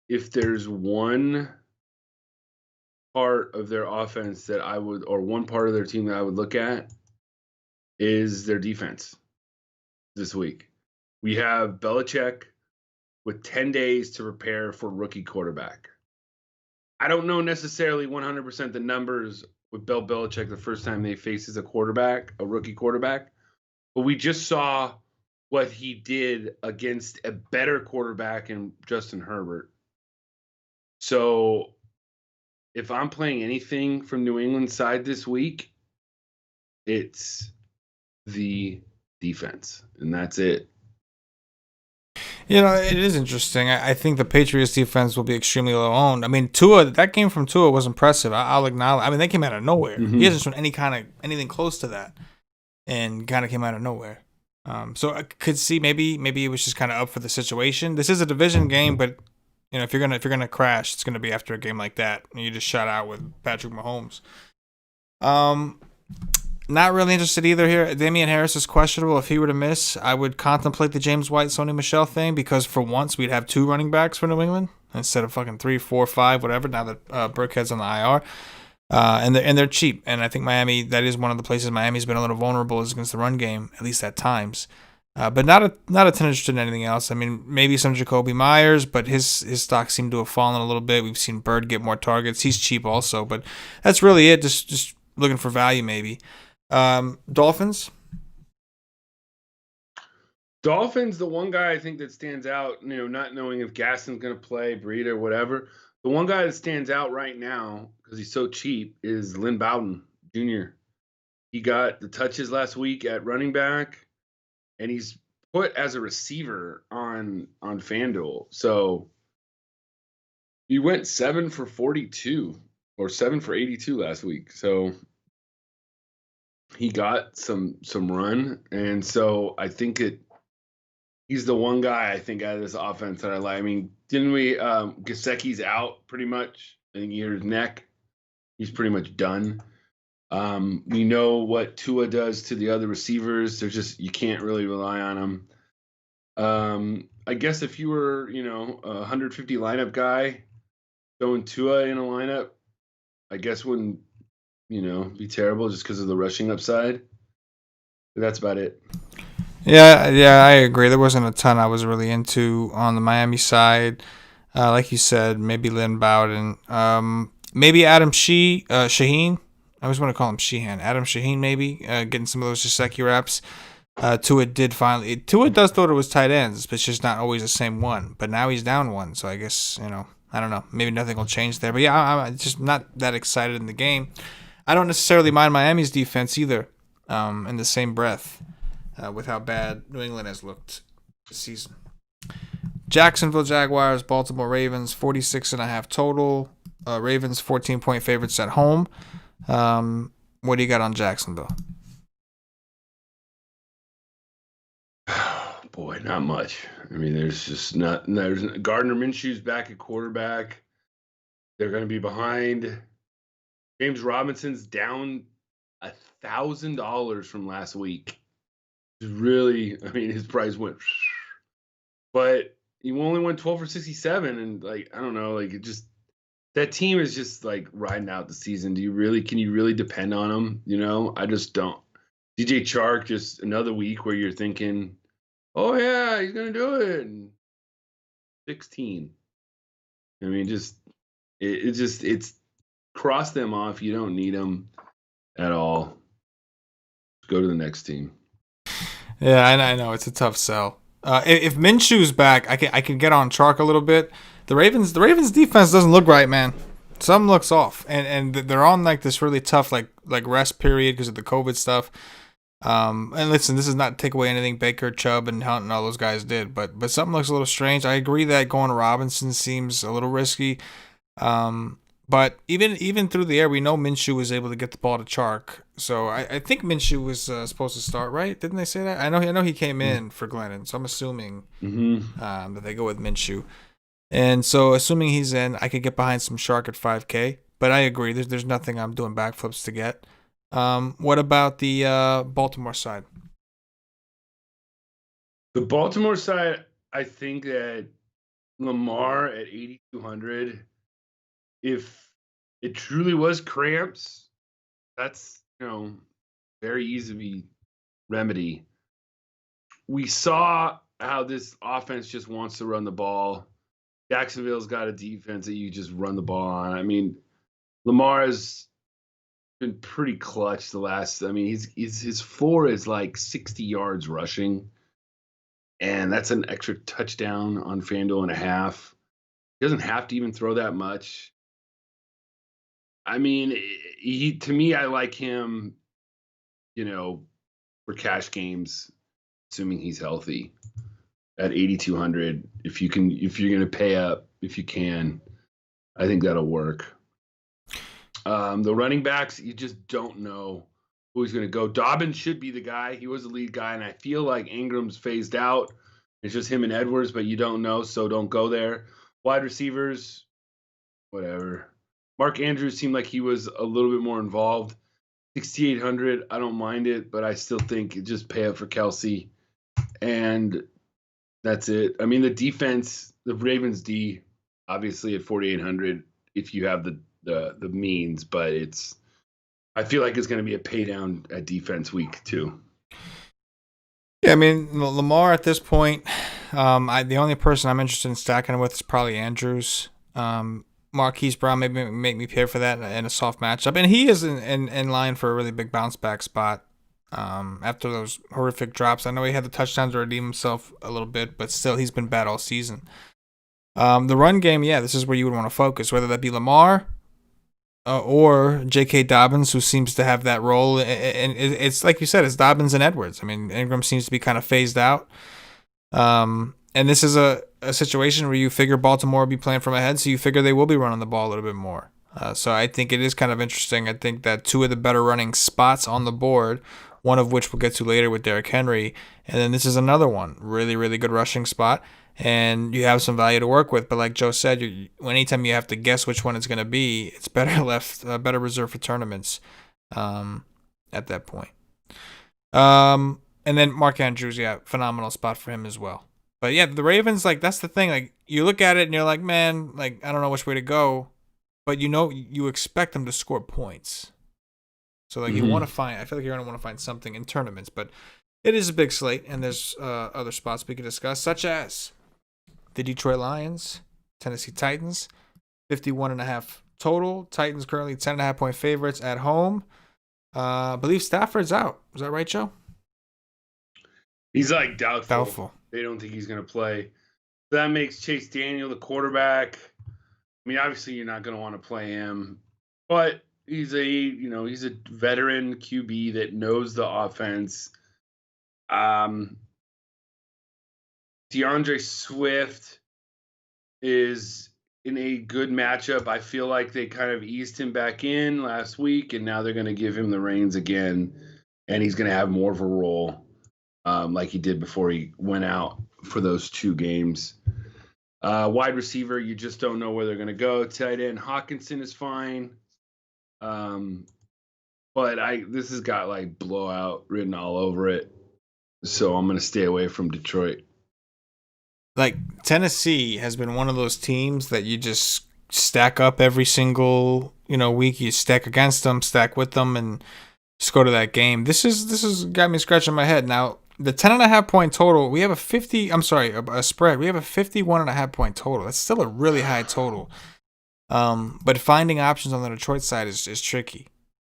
if there's one part of their offense that I would, or one part of their team that I would look at, is their defense this week. We have Belichick with 10 days to prepare for rookie quarterback. I don't know necessarily 100% the numbers with Bill Belichick the first time they faces a rookie quarterback, but we just saw what he did against a better quarterback in Justin Herbert. So if I'm playing anything from New England's side this week, it's the defense, and that's it. It is interesting. I think the Patriots defense will be extremely low owned. I mean, that game from Tua was impressive. I'll acknowledge. I mean, they came out of nowhere. He hasn't shown anything close to that, and kind of came out of nowhere. So I could see maybe it was just kind of up for the situation. This is a division game, but if you're gonna crash, it's gonna be after a game like that, and you just shut out with Patrick Mahomes. Not really interested either here. Damian Harris is questionable. If he were to miss, I would contemplate the James White, Sony Michel thing, because for once we'd have 2 running backs for New England instead of fucking 3, 4, 5, whatever. Now that Burkhead's on the IR, and they're cheap. And I think Miami, that is one of the places Miami's been a little vulnerable, is against the run game, at least at times. But not a ton interested in anything else. I mean, maybe some Jacoby Myers, but his stock seemed to have fallen a little bit. We've seen Bird get more targets. He's cheap also, but that's really it. Just looking for value maybe. Dolphins, the one guy I think that stands out, not knowing if Gaston's going to play, Breida, or whatever, the one guy that stands out right now because he's so cheap is Lynn Bowden Jr. He got the touches last week at running back, and he's put as a receiver on FanDuel. So he went 7 for 42 or 7 for 82 last week. So he got some run, and so I think he's the one guy I think out of this offense that I like. I mean, didn't we Gesicki's out pretty much? I think he hurt his neck. He's pretty much done. We know what Tua does to the other receivers. They're just, you can't really rely on them. I guess if you were, a 150 lineup guy, throwing Tua in a lineup, I guess wouldn't be terrible just because of the rushing upside. But that's about it. Yeah, I agree. There wasn't a ton I was really into on the Miami side. Like you said, maybe Lynn Bowden. Maybe Adam Shaheen. I always want to call him Sheehan. Adam Shaheen, maybe, getting some of those Gesicki reps. Tua does throw to his tight ends, but it's just not always the same one. But now he's down one, so I guess, I don't know. Maybe nothing will change there. But yeah, I'm just not that excited in the game. I don't necessarily mind Miami's defense either, in the same breath, with how bad New England has looked this season. Jacksonville Jaguars, Baltimore Ravens, 46.5 total. Ravens 14-point favorites at home. What do you got on Jacksonville? Boy, not much. I mean, there's Gardner Minshew's back at quarterback. They're going to be behind. James Robinson's down $1,000 from last week. Really, I mean, his price went. But You only went 12 for 67, and like I don't know, like it just that team is just like riding out the season. Can you really depend on them? You know, I just don't. DJ Chark, just another week where you're thinking, oh yeah, he's gonna do it. And 16. I mean, it's cross them off. You don't need them at all. Go to the next team. Yeah, I know it's a tough sell. If Minshew's back, I can get on Chark a little bit. The Ravens defense doesn't look right, man. Something looks off, and they're on like this really tough like rest period because of the COVID stuff. And listen, this is not to take away anything Baker, Chubb, and Hunt and all those guys did, but something looks a little strange. I agree that going to Robinson seems a little risky. But even through the air, we know Minshew was able to get the ball to Chark. So I think Minshew was supposed to start, right? Didn't they say that? I know he came in for Glennon, so I'm assuming that they go with Minshew. And so assuming he's in, I could get behind some Chark at 5K. But I agree, there's nothing I'm doing backflips to get. What about the Baltimore side? The Baltimore side, I think that Lamar at 8,200, if it truly was cramps, that's very easy remedy. We saw how this offense just wants to run the ball. Jacksonville's got a defense that you just run the ball on. I mean, Lamar has been pretty clutch the last. I mean, his floor is like 60 yards rushing, and that's an extra touchdown on FanDuel and a half. He doesn't have to even throw that much. I mean, to me, I like him, for cash games, assuming he's healthy at 8,200. If you're going to pay up, if you can, I think that'll work. The running backs, you just don't know who he's going to go. Dobbins should be the guy. He was the lead guy, and I feel like Ingram's phased out. It's just him and Edwards, but you don't know, so don't go there. Wide receivers, whatever. Mark Andrews seemed like he was a little bit more involved. 6,800, I don't mind it, but I still think just pay up for Kelsey. And that's it. I mean, the defense, the Ravens D, obviously at 4,800 if you have the means, but I feel like it's going to be a pay down at defense week too. Yeah, I mean, Lamar at this point, the only person I'm interested in stacking with is probably Andrews. Marquise Brown maybe make me pay for that in a soft matchup, and he is in line for a really big bounce back spot. After those horrific drops, I know he had the touchdown to redeem himself a little bit, but still he's been bad all season. The run game, yeah, this is where you would want to focus, whether that be Lamar or J.K. Dobbins, who seems to have that role. And it's like you said, it's Dobbins and Edwards. I mean, Ingram seems to be kind of phased out. And this is a situation where you figure Baltimore will be playing from ahead, so you figure they will be running the ball a little bit more. So I think it is kind of interesting. I think that two of the better running spots on the board, one of which we'll get to later with Derrick Henry, and then this is another one, really, really good rushing spot, and you have some value to work with. But like Joe said, anytime you have to guess which one it's going to be, it's better reserved for tournaments at that point. And then Mark Andrews, yeah, phenomenal spot for him as well. But yeah, the Ravens, like, that's the thing. Like, you look at it and you're like, man, like, I don't know which way to go. But you expect them to score points. So, like, you want to find, I feel like you're going to want to find something in tournaments. But it is a big slate, and there's other spots we can discuss, such as the Detroit Lions, Tennessee Titans, 51.5 total. Titans currently 10.5 point favorites at home. I believe Stafford's out. Is that right, Joe? He's like doubtful. They don't think he's going to play. That makes Chase Daniel the quarterback. I mean, obviously you're not going to want to play him, but he's a veteran QB that knows the offense. DeAndre Swift is in a good matchup. I feel like they kind of eased him back in last week, and now they're going to give him the reins again, and he's going to have more of a role like he did before he went out for those 2 games. Wide receiver, you just don't know where they're going to go. Tight end, Hawkinson is fine. But this has got like blowout written all over it. So I'm going to stay away from Detroit. like Tennessee has been one of those teams that you just stack up every single week. You stack against them, stack with them, and just go to that game. This is got me scratching my head. Now the 10.5 point total. We have a 50. I'm sorry, a spread. We have a 51.5 point total. That's still a really high total. But finding options on the Detroit side is tricky,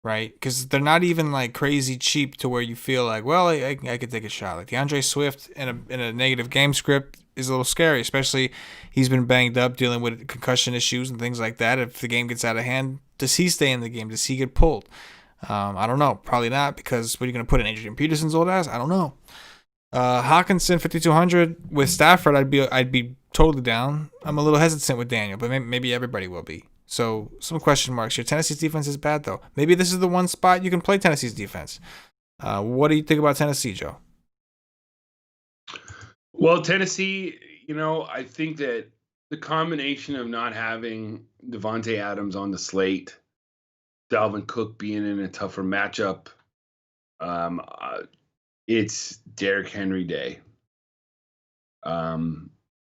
right? Because they're not even like crazy cheap to where you feel like, well, I could take a shot. Like DeAndre Swift in a negative game script is a little scary, especially he's been banged up dealing with concussion issues and things like that. If the game gets out of hand, does he stay in the game? Does he get pulled? I don't know. Probably not, because what are you going to put in Adrian Peterson's old ass? I don't know. Hawkinson 5,200 with Stafford, I'd be totally down. I'm a little hesitant with Daniel, but maybe everybody will be. So some question marks here. Tennessee's defense is bad though. Maybe this is the one spot you can play Tennessee's defense. What do you think about Tennessee, Joe? Well, Tennessee, I think that the combination of not having Devontae Adams on the slate, Dalvin Cook being in a tougher matchup, it's Derrick Henry day.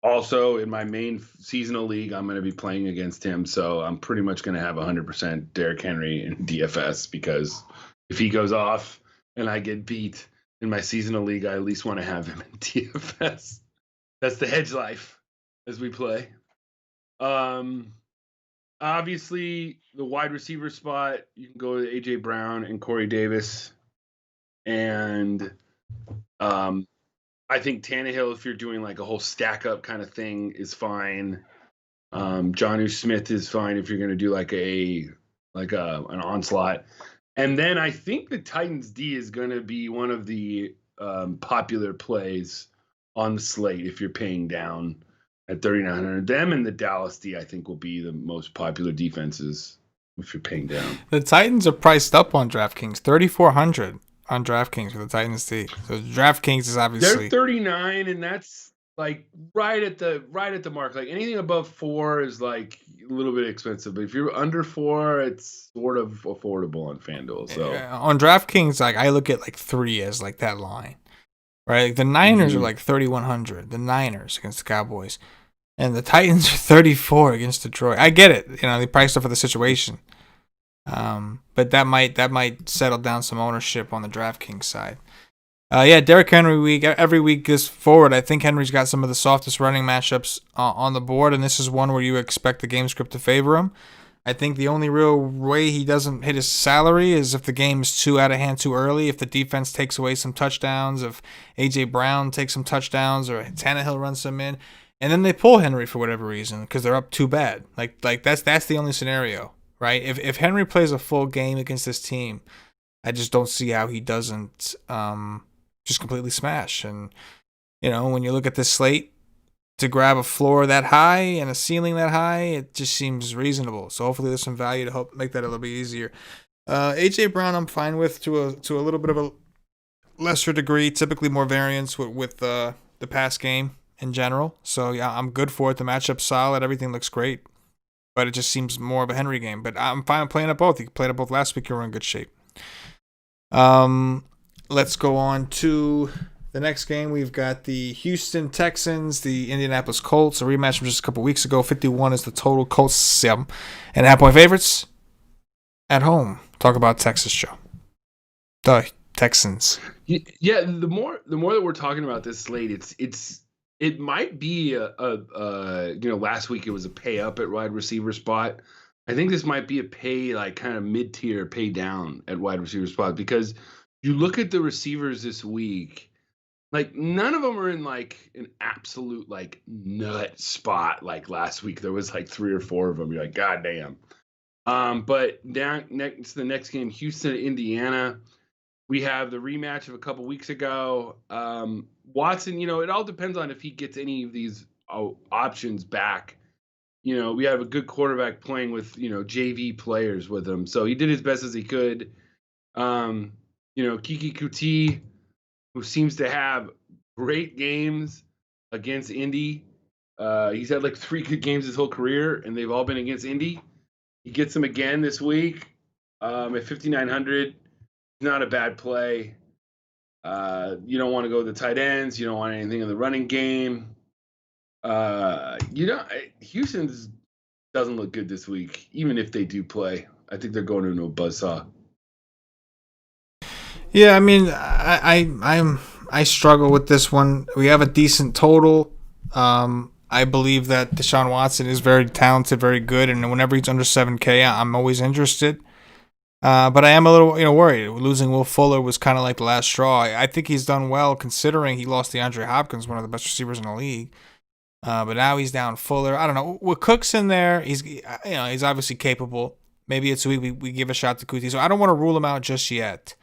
Also, in my main seasonal league, I'm going to be playing against him, so I'm pretty much going to have 100% Derrick Henry in DFS, because if he goes off and I get beat in my seasonal league, I at least want to have him in DFS. That's the hedge life as we play. Obviously, the wide receiver spot, you can go to A.J. Brown and Corey Davis. And I think Tannehill, if you're doing like a whole stack up kind of thing, is fine. Jonnu Smith is fine if you're going to do like an onslaught. And then I think the Titans D is going to be one of the popular plays on the slate if you're paying down at 3,900. Them and the Dallas D, I think, will be the most popular defenses if you're paying down. The Titans are priced up on DraftKings, 3,400 on DraftKings for the Titans D. So DraftKings is obviously, they're 39, and that's like right at the mark. Like anything above 4 is like a little bit expensive, but if you're under 4, it's sort of affordable on FanDuel. So on DraftKings, like I look at like 3 as like that line, right? Like the Niners are like 3,100. The Niners against the Cowboys, and the Titans are 34 against Detroit. I get it, they priced up for the situation. But that might settle down some ownership on the DraftKings side. Derrick Henry every week this forward. I think Henry's got some of the softest running matchups on the board, and this is one where you expect the game script to favor him. I think the only real way he doesn't hit his salary is if the game is too out of hand too early, if the defense takes away some touchdowns, if A.J. Brown takes some touchdowns, or Tannehill runs some in, and then they pull Henry for whatever reason because they're up too bad. Like that's the only scenario. Right? If Henry plays a full game against this team, I just don't see how he doesn't just completely smash. And, when you look at this slate, to grab a floor that high and a ceiling that high, it just seems reasonable. So hopefully there's some value to help make that a little bit easier. A.J. Brown I'm fine with to a little bit of a lesser degree, typically more variance with the pass game in general. So, yeah, I'm good for it. The matchup's solid. Everything looks great. But it just seems more of a Henry game. But I'm fine playing it both. You played it both last week. You were in good shape. Let's go on to the next game. We've got the Houston Texans, the Indianapolis Colts, a rematch from just a couple weeks ago. 51 is the total. Colts 7.5 point favorites at home. Talk about Texas, Joe. The Texans. Yeah, the more that we're talking about this slate, it might be last week it was a pay up at wide receiver spot. I think this might be a pay like kind of mid tier pay down at wide receiver spot, because you look at the receivers this week, like none of them are in like an absolute like nut spot. Like last week there was like 3 or 4 of them. You're like, God damn. But down next the next game, Houston, Indiana. We have the rematch of a couple weeks ago. Watson, it all depends on if he gets any of these options back. We have a good quarterback playing with, JV players with him. So he did his best as he could. Kiki Kuti, who seems to have great games against Indy. He's had like 3 good games his whole career, and they've all been against Indy. He gets them again this week at 5,900. Not a bad play. You don't want to go to the tight ends. You don't want anything in the running game. Houston's doesn't look good this week, even if they do play. I think they're going into a buzzsaw. Yeah, I mean, I struggle with this one. We have a decent total. I believe that Deshaun Watson is very talented, very good, and whenever he's under 7K, I'm always interested. But I am a little, worried. Losing Will Fuller was kind of like the last straw. I think he's done well considering he lost DeAndre Hopkins, one of the best receivers in the league. But now he's down Fuller. I don't know. With Cook's in there, he's obviously capable. Maybe it's a week we give a shot to Kuti. So I don't want to rule him out just yet.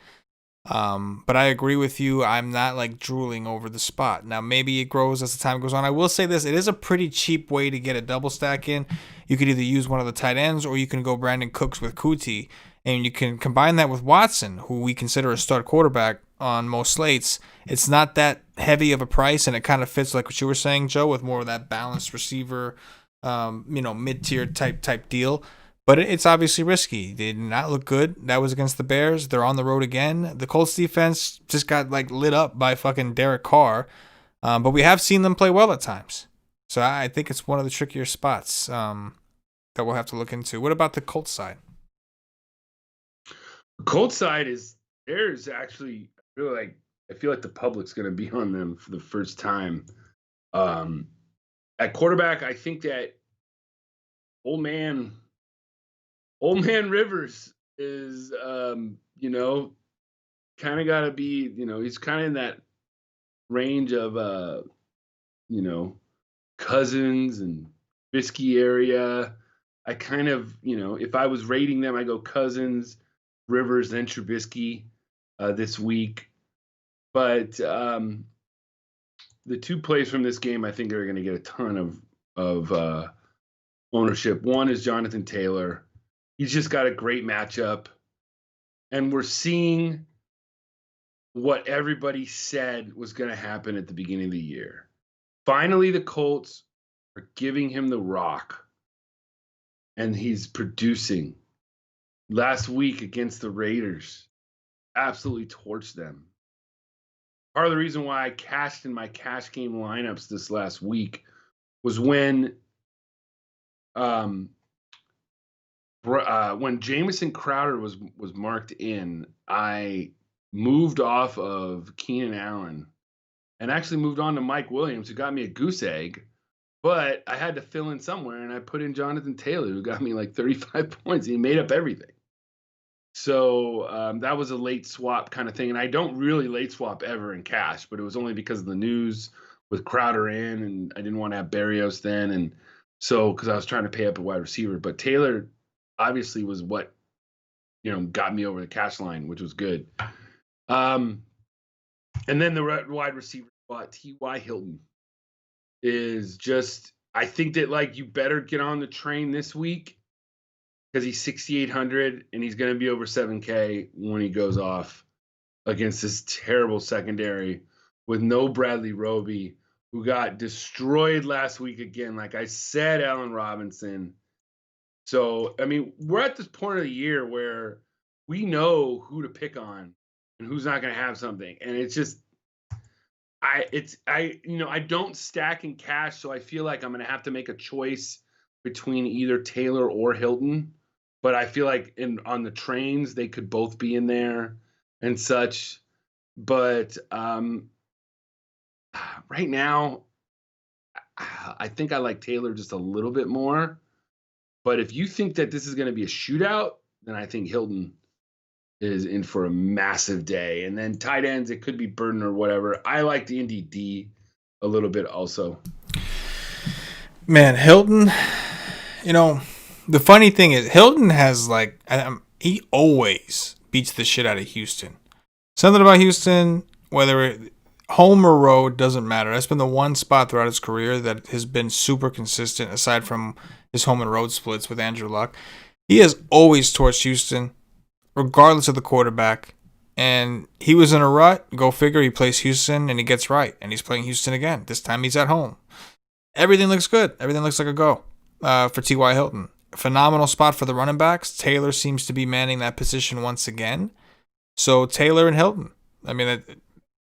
But I agree with you. I'm not like drooling over the spot. Now maybe it grows as the time goes on. I will say this: it is a pretty cheap way to get a double stack in. You could either use one of the tight ends or you can go Brandon Cooks with Kuti. And you can combine that with Watson, who we consider a stud quarterback on most slates. It's not that heavy of a price, and it kind of fits like what you were saying, Joe, with more of that balanced receiver, mid-tier type deal. But it's obviously risky. They did not look good. That was against the Bears. They're on the road again. The Colts defense just got like lit up by fucking Derek Carr. But we have seen them play well at times. So I think it's one of the trickier spots that we'll have to look into. What about the Colts side? Colts side there's actually I feel like the public's going to be on them for the first time. At quarterback, I think that old man Rivers is kind of got to be, he's kind of in that range of Cousins and Trubisky area. I kind of, if I was rating them, I go Cousins, Rivers, then Trubisky this week. But the two plays from this game, I think, are going to get a ton of ownership. One is Jonathan Taylor. He's just got a great matchup. And we're seeing what everybody said was going to happen at the beginning of the year. Finally, the Colts are giving him the rock. And he's producing. Last week against the Raiders, absolutely torched them. Part of the reason why I cashed in my cash game lineups this last week was when Jamison Crowder was marked in, I moved off of Keenan Allen and actually moved on to Mike Williams, who got me a goose egg. But I had to fill in somewhere, and I put in Jonathan Taylor, who got me like 35 points. He made up everything. So that was a late swap kind of thing. And I don't really late swap ever in cash, but it was only because of the news with Crowder in, and I didn't want to have Berrios then. And so, because I was trying to pay up a wide receiver. But Taylor obviously was what, got me over the cash line, which was good. And then the wide receiver spot, T.Y. Hilton, is just, I think that, you better get on the train this week because he's 6,800 and he's going to be over 7K when he goes off against this terrible secondary with no Bradley Roby, who got destroyed last week again. Like I said, Allen Robinson. So, I mean, we're at this point of the year where we know who to pick on and who's not going to have something. And it's just, I don't stack in cash, so I feel like I'm going to have to make a choice between either Taylor or Hilton. But I feel like on the trains, they could both be in there and such. But right now, I think I like Taylor just a little bit more. But if you think that this is going to be a shootout, then I think Hilton is in for a massive day. And then tight ends, it could be Burden or whatever. I like the Indy D a little bit also. Man, Hilton, the funny thing is Hilton has he always beats the shit out of Houston. Something about Houston, whether home or road, doesn't matter. That's been the one spot throughout his career that has been super consistent, aside from his home and road splits with Andrew Luck. He has always torched Houston, regardless of the quarterback. And he was in a rut. Go figure, he plays Houston and he gets right. And he's playing Houston again. This time he's at home. Everything looks good. Everything looks like a go for T.Y. Hilton. Phenomenal spot for the running backs. Taylor seems to be manning that position once again. So Taylor and Hilton. I mean, it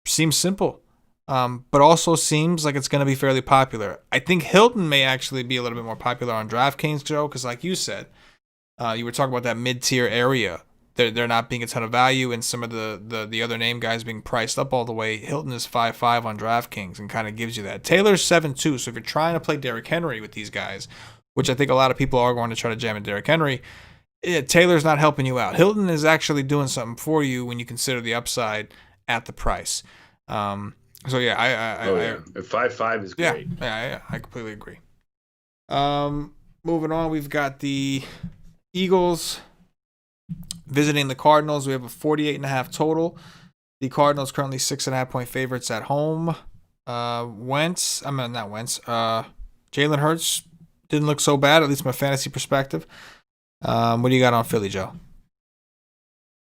seems simple. but also seems like it's going to be fairly popular. I think Hilton may actually be a little bit more popular on DraftKings, Joe, because like you said, you were talking about that mid-tier area. They're not being a ton of value, and some of the other name guys being priced up all the way. Hilton is 5.5 on DraftKings and kind of gives you that. Taylor's 7.2, so if you're trying to play Derrick Henry with these guys, which I think a lot of people are going to try to jam at Derrick Henry, Taylor's not helping you out. Hilton is actually doing something for you when you consider the upside at the price. So yeah, I 5.5 is great. Yeah, I completely agree. Moving on, we've got the Eagles visiting the Cardinals. We have a 48.5 total. The Cardinals currently 6.5-point favorites at home. Jalen Hurts didn't look so bad, at least from a fantasy perspective. What do you got on Philly, Joe?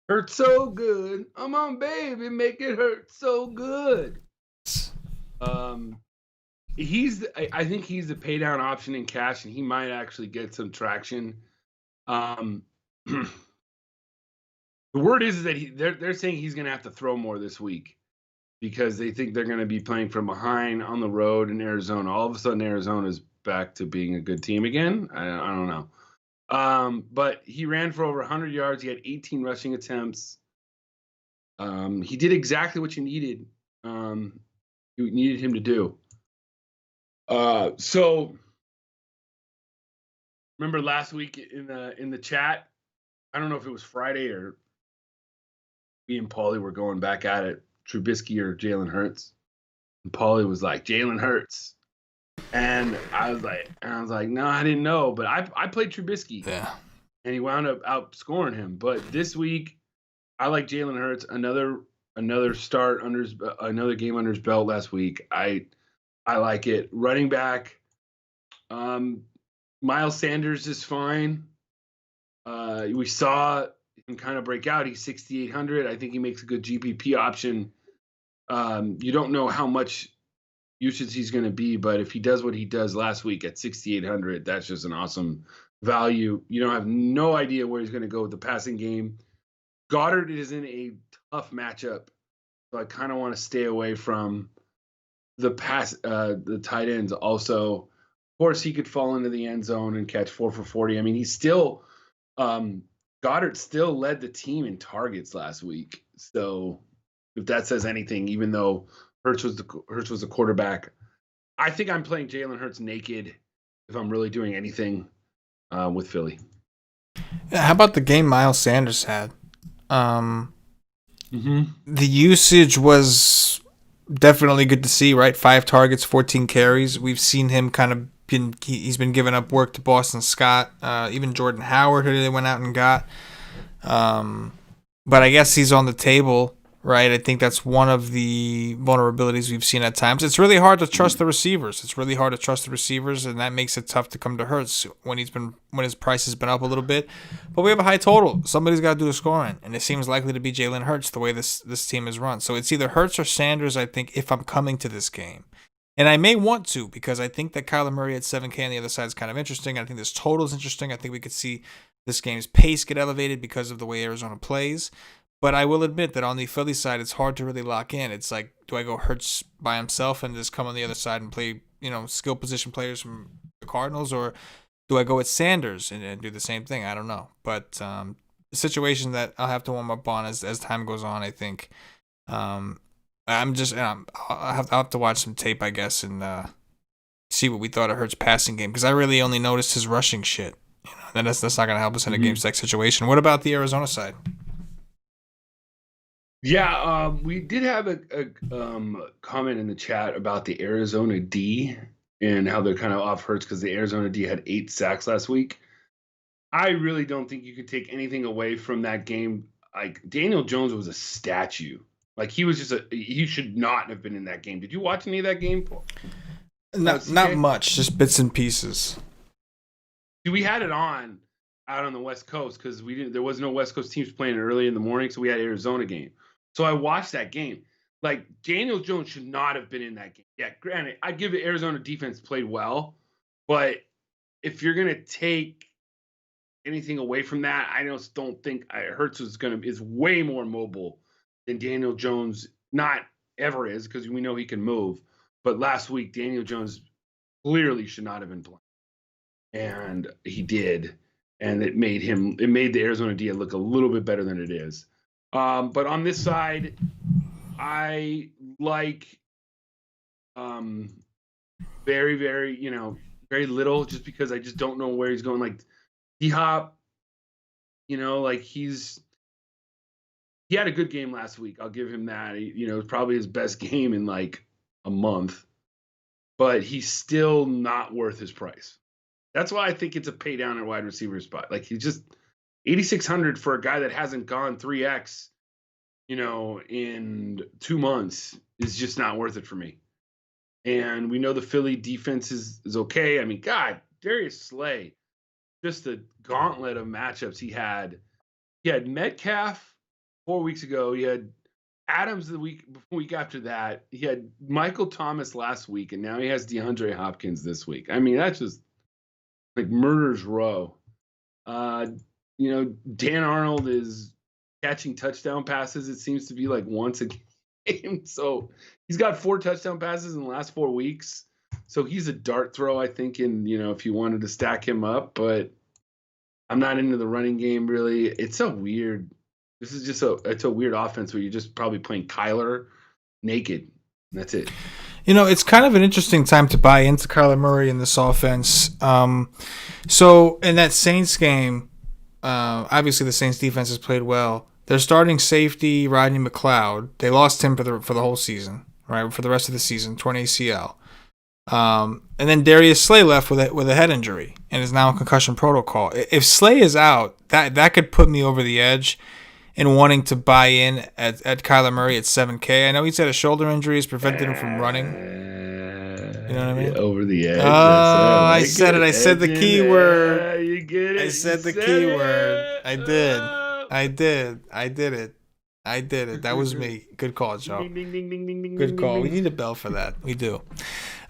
Hurt so good. Come on, baby, make it hurt so good. I think he's the pay down option in cash, and he might actually get some traction. The word is that they're saying he's going to have to throw more this week because they think they're going to be playing from behind on the road in Arizona. All of a sudden, Arizona's back to being a good team again. I don't know. But he ran for over 100 yards. He had 18 rushing attempts. He did exactly what you needed. You needed him to do. So remember last week in the chat, I don't know if it was Friday or me and Paulie were going back at it, Trubisky or Jalen Hurts. And Paulie was like, Jalen Hurts. And I was like, no, I didn't know. But I played Trubisky. Yeah. And he wound up outscoring him. But this week, I like Jalen Hurts. Another start another game under his belt last week. I like it. Running back, Miles Sanders is fine. We saw him kind of break out. He's 6,800. I think he makes a good GPP option. You don't know how much usage he's going to be, but if he does what he does last week at 6,800, that's just an awesome value. You don't have no idea where he's going to go with the passing game. Goddard is in a tough matchup, so I kind of want to stay away from the tight ends. Also, of course, he could fall into the end zone and catch 4 for 40. I mean, he's still Goddard still led the team in targets last week. So if that says anything, even though Hurts was the quarterback, I think I'm playing Jalen Hurts naked if I'm really doing anything with Philly. Yeah, how about the game Miles Sanders had? The usage was definitely good to see, right? 5 targets, 14 carries. We've seen him he's been giving up work to Boston Scott, even Jordan Howard, who they went out and got. But I guess he's on the table, right? I think that's one of the vulnerabilities we've seen at times. It's really hard to trust the receivers. And that makes it tough to come to Hurts when his price has been up a little bit. But we have a high total. Somebody's got to do the scoring, and it seems likely to be Jalen Hurts the way this team is run. So it's either Hurts or Sanders, I think, if I'm coming to this game. And I may want to, because I think that Kyler Murray at 7K on the other side is kind of interesting. I think this total is interesting. I think we could see this game's pace get elevated because of the way Arizona plays. But I will admit that on the Philly side, it's hard to really lock in. It's like, do I go Hurts by himself and just come on the other side and play, skill position players from the Cardinals, or do I go with Sanders and do the same thing? I don't know. But the situation that I'll have to warm up on as time goes on, I think. I'll have to watch some tape, I guess, and see what we thought of Hurts' passing game, because I really only noticed his rushing shit. That's not going to help us in a game stack situation. What about the Arizona side? Yeah, we did have a comment in the chat about the Arizona D and how they're kind of off Hurts because the Arizona D had 8 sacks last week. I really don't think you can take anything away from that game. Like, Daniel Jones was a statue. Like, he should not have been in that game. Did you watch any of that game, Paul? Not much, just bits and pieces. We had it on out on the West Coast because there was no West Coast teams playing early in the morning, so we had Arizona game. So I watched that game. Like, Daniel Jones should not have been in that game. Yeah, granted, I give the Arizona defense played well, but if you're gonna take anything away from that, I don't think Hurts is way more mobile than Daniel Jones. Not ever is because we know he can move. But last week, Daniel Jones clearly should not have been playing, and he did, and it made the Arizona D look a little bit better than it is. But on this side, I like very, very, very little, just because I just don't know where he's going. Like D-Hop, like he had a good game last week. I'll give him that. Probably his best game in like a month, but he's still not worth his price. That's why I think it's a pay down at wide receiver spot. Like he's just 8,600 for a guy that hasn't gone 3x, in 2 months is just not worth it for me. And we know the Philly defense is okay. I mean, God, Darius Slay, just the gauntlet of matchups he had. He had Metcalf 4 weeks ago. He had Adams the week after that. He had Michael Thomas last week, and now he has DeAndre Hopkins this week. I mean, that's just like murder's row. Dan Arnold is catching touchdown passes. It seems to be like once a game. So he's got 4 touchdown passes in the last 4 weeks. So he's a dart throw, I think, if you wanted to stack him up. But I'm not into the running game really. It's a weird. This is just it's a weird offense where you're just probably playing Kyler naked. And that's it. It's kind of an interesting time to buy into Kyler Murray in this offense. So in that Saints game, obviously the Saints defense has played well. Their starting safety, Rodney McLeod, they lost him for the whole season, right? For the rest of the season, torn ACL. And then Darius Slay left with a head injury and is now in concussion protocol. If Slay is out, that could put me over the edge in wanting to buy in at Kyler Murray at 7K. I know he's had a shoulder injury, has prevented him from running. You know what I mean? Over the edge. I said it. I said the key word. You get it. I said the key word. I did it. That was me. Good call, Joe. Ding, ding, ding, ding, ding, ding, Good call. ding, We ding. need a bell for that. We do.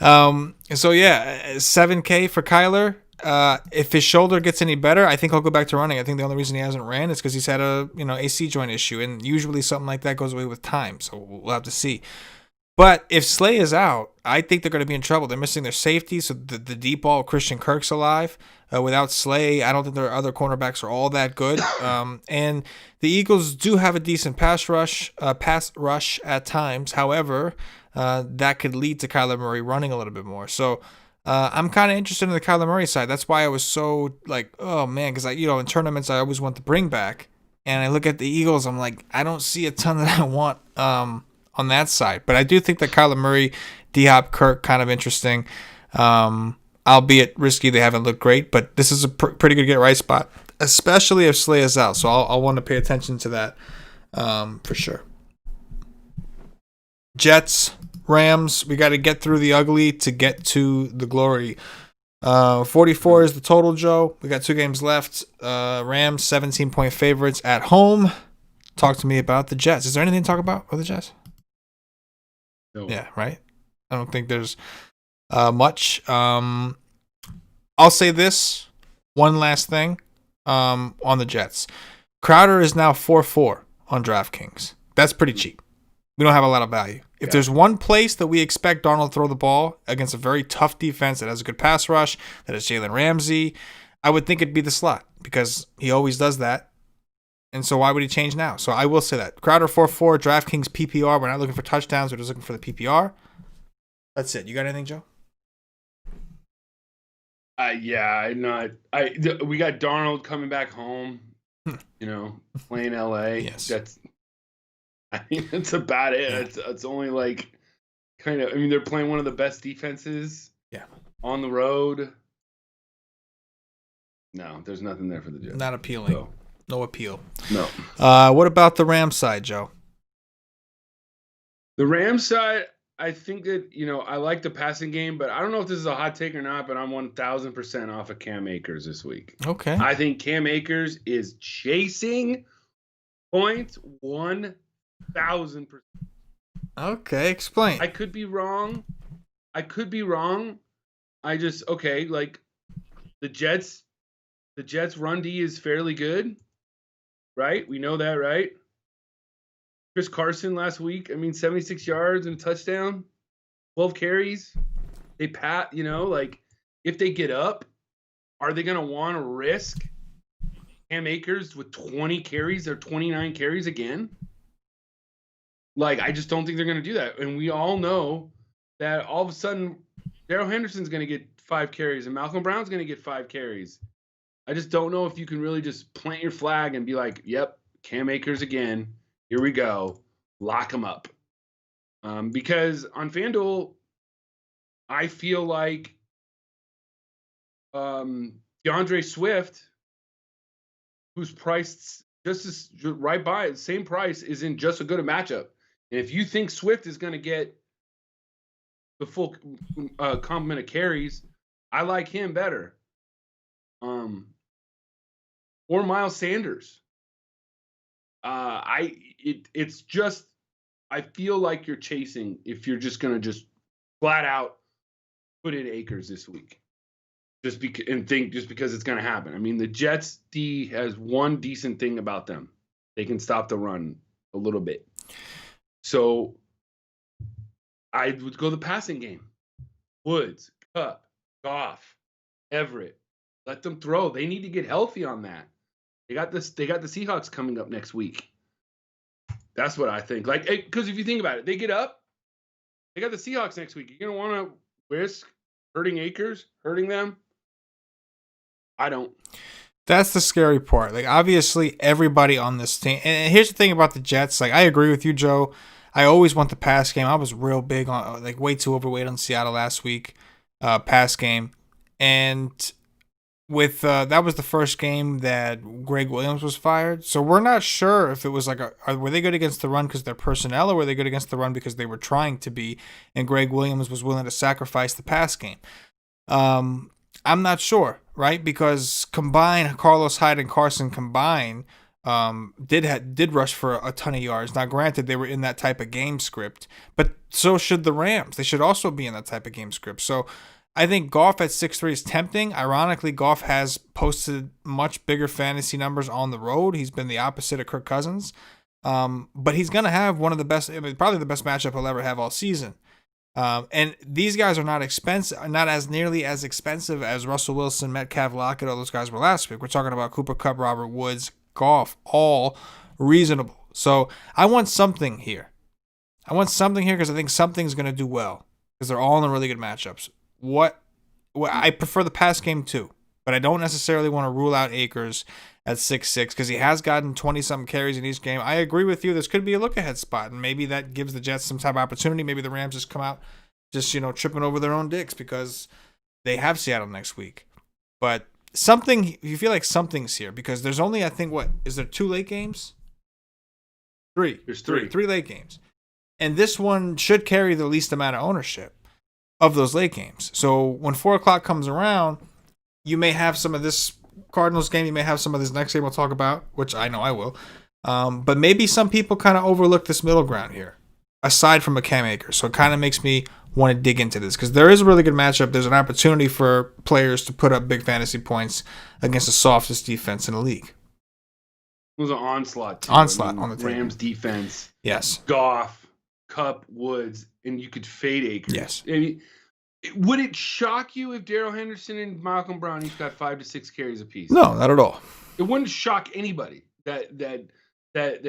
So yeah, 7K for Kyler. If his shoulder gets any better, I think he'll go back to running. I think the only reason he hasn't ran is because he's had a AC joint issue, and usually something like that goes away with time. So we'll have to see. But if Slay is out, I think they're going to be in trouble. They're missing their safety, so the deep ball, Christian Kirk's alive. Without Slay, I don't think their other cornerbacks are all that good. And the Eagles do have a decent pass rush at times. However, that could lead to Kyler Murray running a little bit more. So I'm kind of interested in the Kyler Murray side. That's why I was so like, oh man, because in tournaments I always want to bring back, and I look at the Eagles, I'm like, I don't see a ton that I want on that side. But I do think that Kyler Murray, D-Hop, Kirk, kind of interesting. Albeit risky, they haven't looked great, but this is a pretty good get right spot, especially if Slay is out. So I'll want to pay attention to that for sure. Jets, Rams, we got to get through the ugly to get to the glory. 44 is the total, Joe. We got 2 games left. Rams, 17-point favorites at home. Talk to me about the Jets. Is there anything to talk about with the Jets? No. Yeah, right? I don't think there's much. I'll say this. One last thing on the Jets. Crowder is now 4-4 on DraftKings. That's pretty cheap. We don't have a lot of value. If there's one place that we expect Darnold to throw the ball against a very tough defense that has a good pass rush, that is Jalen Ramsey, I would think it'd be the slot because he always does that. And so why would he change now? So I will say that. Crowder 4-4, DraftKings PPR. We're not looking for touchdowns. We're just looking for the PPR. That's it. You got anything, Joe? Yeah, we got Darnold coming back home, playing LA. Yes. That's about it. Yeah. It's only like they're playing one of the best defenses. Yeah. On the road. No, there's nothing there for the Jets. Not appealing. So. No appeal. No. What about the Rams side, Joe? The Rams side, I think that, I like the passing game, but I don't know if this is a hot take or not, but I'm 1,000% off of Cam Akers this week. Okay. I think Cam Akers is chasing points 1,000%. Okay, explain. I could be wrong. I just, like the Jets run D is fairly good, right? We know that, right? Chris Carson last week, 76 yards and a touchdown, 12 carries. They if they get up, are they going to want to risk Cam Akers with 20 carries or 29 carries again? I just don't think they're going to do that. And we all know that all of a sudden, Darrell Henderson's going to get 5 carries and Malcolm Brown's going to get 5 carries. I just don't know if you can really just plant your flag and be like, yep, Cam Akers again. Here we go. Lock him up. Because on FanDuel, I feel like DeAndre Swift, who's priced just as right by the same price, is in just as good a matchup. And if you think Swift is going to get the full complement of carries, I like him better. Or Miles Sanders. It's just, I feel like you're chasing if you're just going to just flat out put in Akers this week. Just because it's going to happen. The Jets D has one decent thing about them. They can stop the run a little bit. So I would go the passing game. Woods, Kupp, Goff, Everett. Let them throw. They need to get healthy on that. They got the Seahawks coming up next week. That's what I think. Because if you think about it, they get up. They got the Seahawks next week. You're going to want to risk hurting Akers, hurting them? I don't. That's the scary part. Obviously, everybody on this team. And here's the thing about the Jets. I agree with you, Joe. I always want the pass game. I was real big on, way too overweight on Seattle last week, pass game. And with that was the first game that Greg Williams was fired. So we're not sure if it was were they good against the run because they're personnel, or were they good against the run because they were trying to be, and Greg Williams was willing to sacrifice the pass game. I'm not sure, right? Because combined, Carlos Hyde and Carson combined did rush for a ton of yards. Now, granted, they were in that type of game script, but so should the Rams. They should also be in that type of game script. So I think Goff at 6'3" is tempting. Ironically, Goff has posted much bigger fantasy numbers on the road. He's been the opposite of Kirk Cousins. But he's going to have one of the best, probably the best matchup he'll ever have all season. And these guys are not expensive, not as nearly as expensive as Russell Wilson, Metcalf, Lockett, all those guys were last week. We're talking about Cooper Kupp, Robert Woods, Goff, all reasonable. So I want something here. Because I think something's going to do well, because they're all in really good matchups. I prefer the pass game too, but I don't necessarily want to rule out Akers at 6'6" because he has gotten 20-something carries in each game. I agree with you. This could be a look-ahead spot, and maybe that gives the Jets some type of opportunity. Maybe the Rams just come out tripping over their own dicks because they have Seattle next week. But you feel like something's here because there's only, I think, is there 2 late games? 3. There's 3. 3 late games. And this one should carry the least amount of ownership of those late games. So when 4 o'clock comes around, you may have some of this Cardinals game, you may have some of this next game we'll talk about, which I know I will. But maybe some people kind of overlook this middle ground here, aside from a Cam Akers. So it kind of makes me want to dig into this because there is a really good matchup. There's an opportunity for players to put up big fantasy points against the softest defense in the league. It was an onslaught. On the team. Rams defense. Yes. Goff, Kupp, Woods, and you could fade Akers. Yes. Would it shock you if Darrell Henderson and Malcolm Brown each got 5 to 6 carries apiece? No, not at all. It wouldn't shock anybody that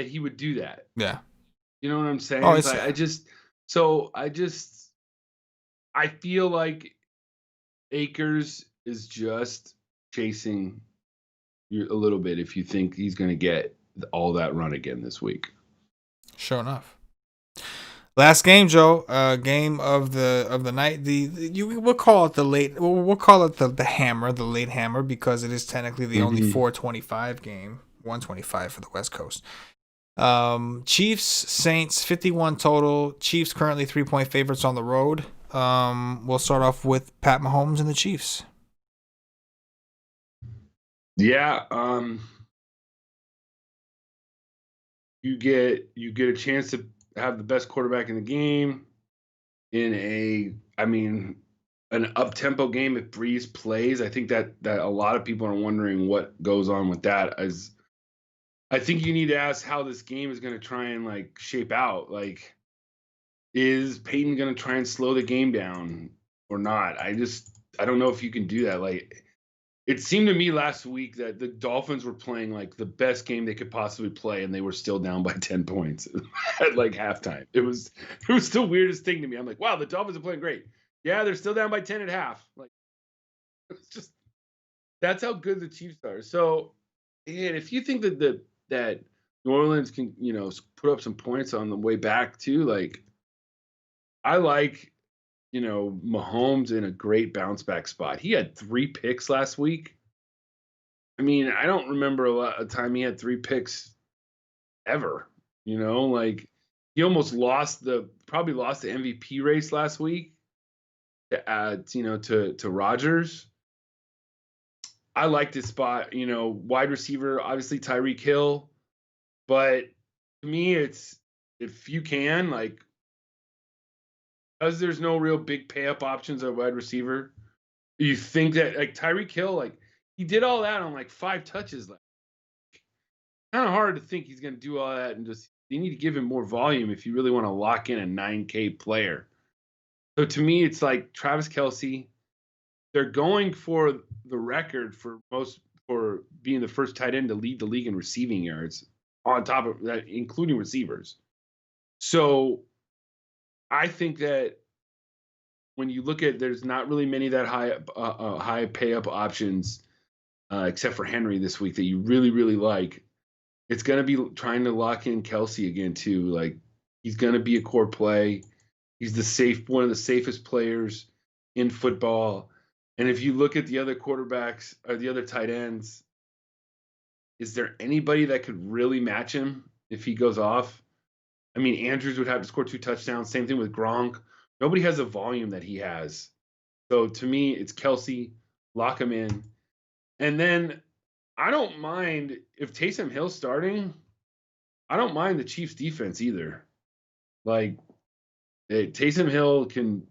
he would do that. Yeah. You know what I'm saying? Oh, I feel like Akers is just chasing you a little bit if you think he's going to get all that run again this week. Sure enough. Last game, Joe. Game of the night. We'll call it the late. We'll call it the hammer, the late hammer, because it is technically the only 4:25 game. 1:25 for the West Coast. Chiefs Saints 51 total. Chiefs currently 3-point favorites on the road. We'll start off with Pat Mahomes and the Chiefs. Yeah. You get a chance to have the best quarterback in the game in an up-tempo game if Breeze plays. I think that a lot of people are wondering what goes on with that. As I think you need to ask how this game is going to try and like shape out. Like, is Peyton going to try and slow the game down or not? I don't know if you can do that. Like, it seemed to me last week that the Dolphins were playing like the best game they could possibly play, and they were still down by 10 points at like halftime. It was the weirdest thing to me. I'm like, wow, the Dolphins are playing great. Yeah, they're still down by 10 at half. Like, it's just that's how good the Chiefs are. So, and if you think that New Orleans can, put up some points on the way back too, like I like, Mahomes in a great bounce back spot. He had 3 picks last week. I mean, I don't remember a lot of time he had 3 picks ever. Like he almost probably lost the MVP race last week to Rodgers. I like this spot, wide receiver, obviously Tyreek Hill, but to me, it's if you can, like, because there's no real big pay up options at wide receiver. You think that like Tyreek Hill, like he did all that on like 5 touches. Like, kind of hard to think he's going to do all that, and just you need to give him more volume if you really want to lock in a 9K player. So to me, it's like Travis Kelce. They're going for the record for being the first tight end to lead the league in receiving yards, on top of that, including receivers. So I think that when you look at, there's not really many that high pay up options, except for Henry this week that you really, really like. It's going to be trying to lock in Kelce again too. Like he's going to be a core play. He's one of the safest players in football. And if you look at the other quarterbacks or the other tight ends, is there anybody that could really match him if he goes off? I mean, Andrews would have to score 2 touchdowns. Same thing with Gronk. Nobody has the volume that he has. So to me, it's Kelce, lock him in. And then I don't mind if Taysom Hill's starting. I don't mind the Chiefs defense either. Like, Taysom Hill can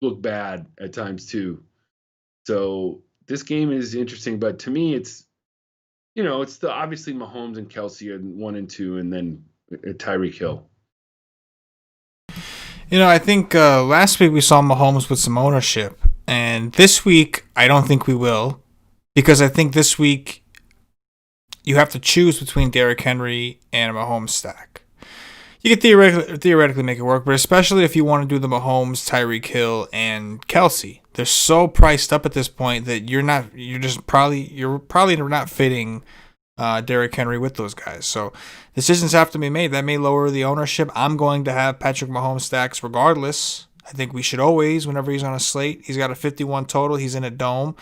look bad at times too. So this game is interesting, but to me, it's it's the obviously Mahomes and Kelce are 1 and 2, and then Tyreek Hill. I think last week we saw Mahomes with some ownership, and this week I don't think we will, because I think this week you have to choose between Derrick Henry and a Mahomes stack. You can theoretically make it work, but especially if you want to do the Mahomes, Tyreek Hill, and Kelce, they're so priced up at this point that you're probably not fitting Derrick Henry with those guys. So decisions have to be made. That may lower the ownership. I'm going to have Patrick Mahomes stacks regardless. I think we should always, whenever he's on a slate, he's got a 51 total. He's in a dome,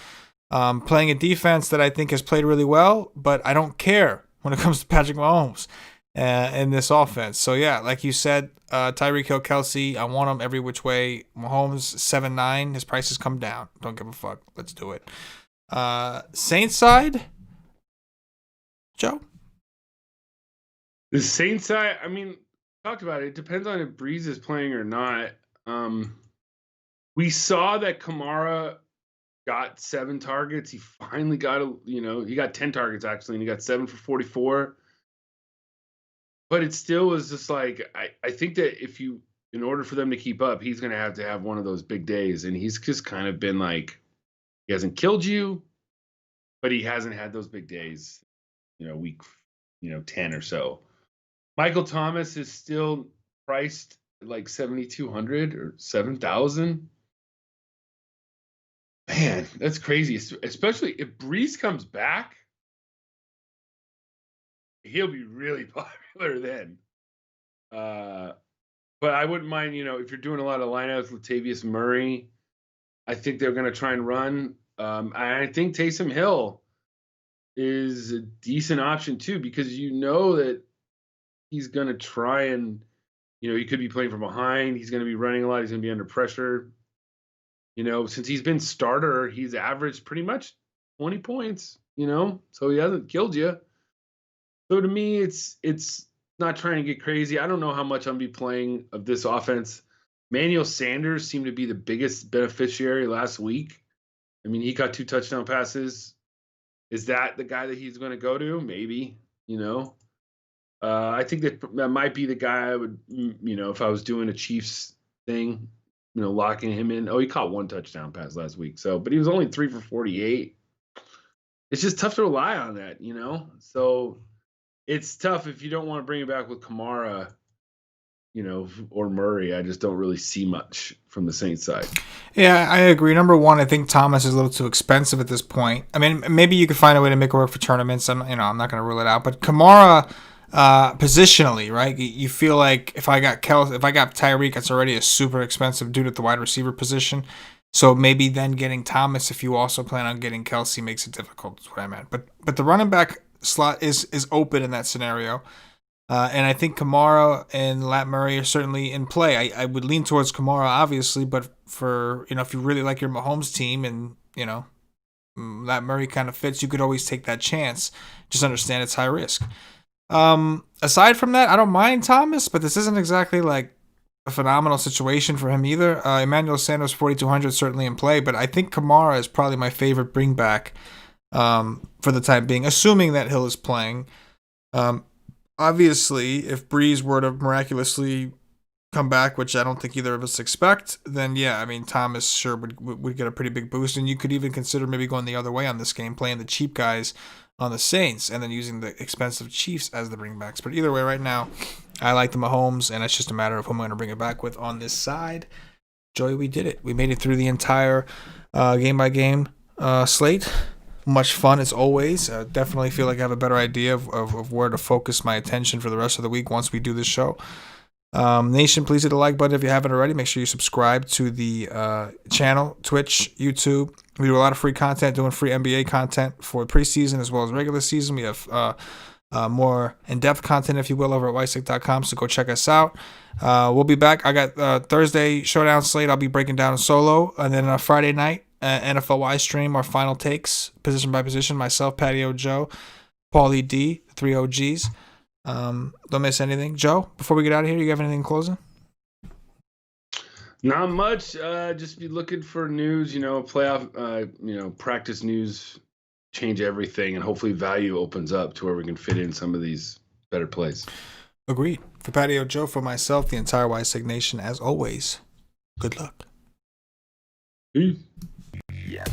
playing a defense that I think has played really well, but I don't care when it comes to Patrick Mahomes in this offense. So yeah, like you said, Tyreek Hill, Kelce, I want them every which way. Mahomes 7-9, his prices come down. Don't give a fuck. Let's do it. Saints side, Joe. The Saints side, I mean, talked about it. It depends on if Breeze is playing or not. We saw that Kamara got 7 targets. He finally got he got 10 targets actually, and he got 7 for 44. But it still was just like, I think that in order for them to keep up, he's going to have one of those big days. And he's just kind of been like, he hasn't killed you, but he hasn't had those big days, week, 10 or so. Michael Thomas is still priced at like 7,200 or 7,000. Man, that's crazy. Especially if Breeze comes back, he'll be really popular then. But I wouldn't mind, if you're doing a lot of lineouts with Latavius Murray, I think they're going to try and run. I think Taysom Hill is a decent option too, because that he's going to try and, he could be playing from behind. He's going to be running a lot. He's going to be under pressure. Since he's been starter, he's averaged pretty much 20 points, so he hasn't killed you. So to me, it's not trying to get crazy. I don't know how much I'm be playing of this offense. Emmanuel Sanders seemed to be the biggest beneficiary last week. I mean, he got 2 touchdown passes. Is that the guy that he's going to go to? Maybe. I think that might be the guy I would, if I was doing a Chiefs thing, locking him in. Oh, he caught 1 touchdown pass last week. But he was only 3 for 48. It's just tough to rely on that, So it's tough if you don't want to bring it back with Kamara, or Murray. I just don't really see much from the Saints side. Yeah, I agree. Number one, I think Thomas is a little too expensive at this point. I mean, maybe you could find a way to make it work for tournaments. I'm not going to rule it out. But Kamara, positionally, right? You feel like if I got Tyreek, it's already a super expensive dude at the wide receiver position. So maybe then getting Thomas, if you also plan on getting Kelsey, makes it difficult. Is what I meant. But the running back slot is open in that scenario. And I think Kamara and Lat Murray are certainly in play. I would lean towards Kamara, obviously, but for, if you really like your Mahomes team and, Lat Murray kind of fits, you could always take that chance. Just understand it's high risk. Aside from that, I don't mind Thomas, but this isn't exactly like a phenomenal situation for him either. Emmanuel Sanders, 4,200, certainly in play, but I think Kamara is probably my favorite bring back for the time being, assuming that Hill is playing. Obviously, if Breeze were to miraculously come back, which I don't think either of us expect, then yeah, I mean, Thomas sure would get a pretty big boost, and you could even consider maybe going the other way on this game, playing the cheap guys on the Saints, and then using the expensive Chiefs as the bringbacks. But either way, right now, I like the Mahomes, and it's just a matter of who I'm going to bring it back with on this side. Joey, we did it. We made it through the entire game-by-game slate. Much fun as always. Definitely feel like I have a better idea of where to focus my attention for the rest of the week once we do this show. Nation, please hit the like button if you haven't already. Make sure you subscribe to the channel, Twitch, YouTube. We do a lot of free content, doing free NBA content for preseason as well as regular season. We have more in-depth content, if you will, over at WiseTake.com, so go check us out. We'll be back. I got Thursday Showdown slate. I'll be breaking down a solo. And then Friday night, NFL Wise stream, our final takes, position by position. Myself, Patio Joe, Paulie D, 3 OGs. Don't miss anything. Joe, before we get out of here, you have anything in closing? Not much. Just be looking for news, playoff, practice news, change everything, and hopefully value opens up to where we can fit in some of these better plays. Agreed. For Patio Joe, for myself, the entire WiseTake Nation, as always, good luck. Peace. Yeah.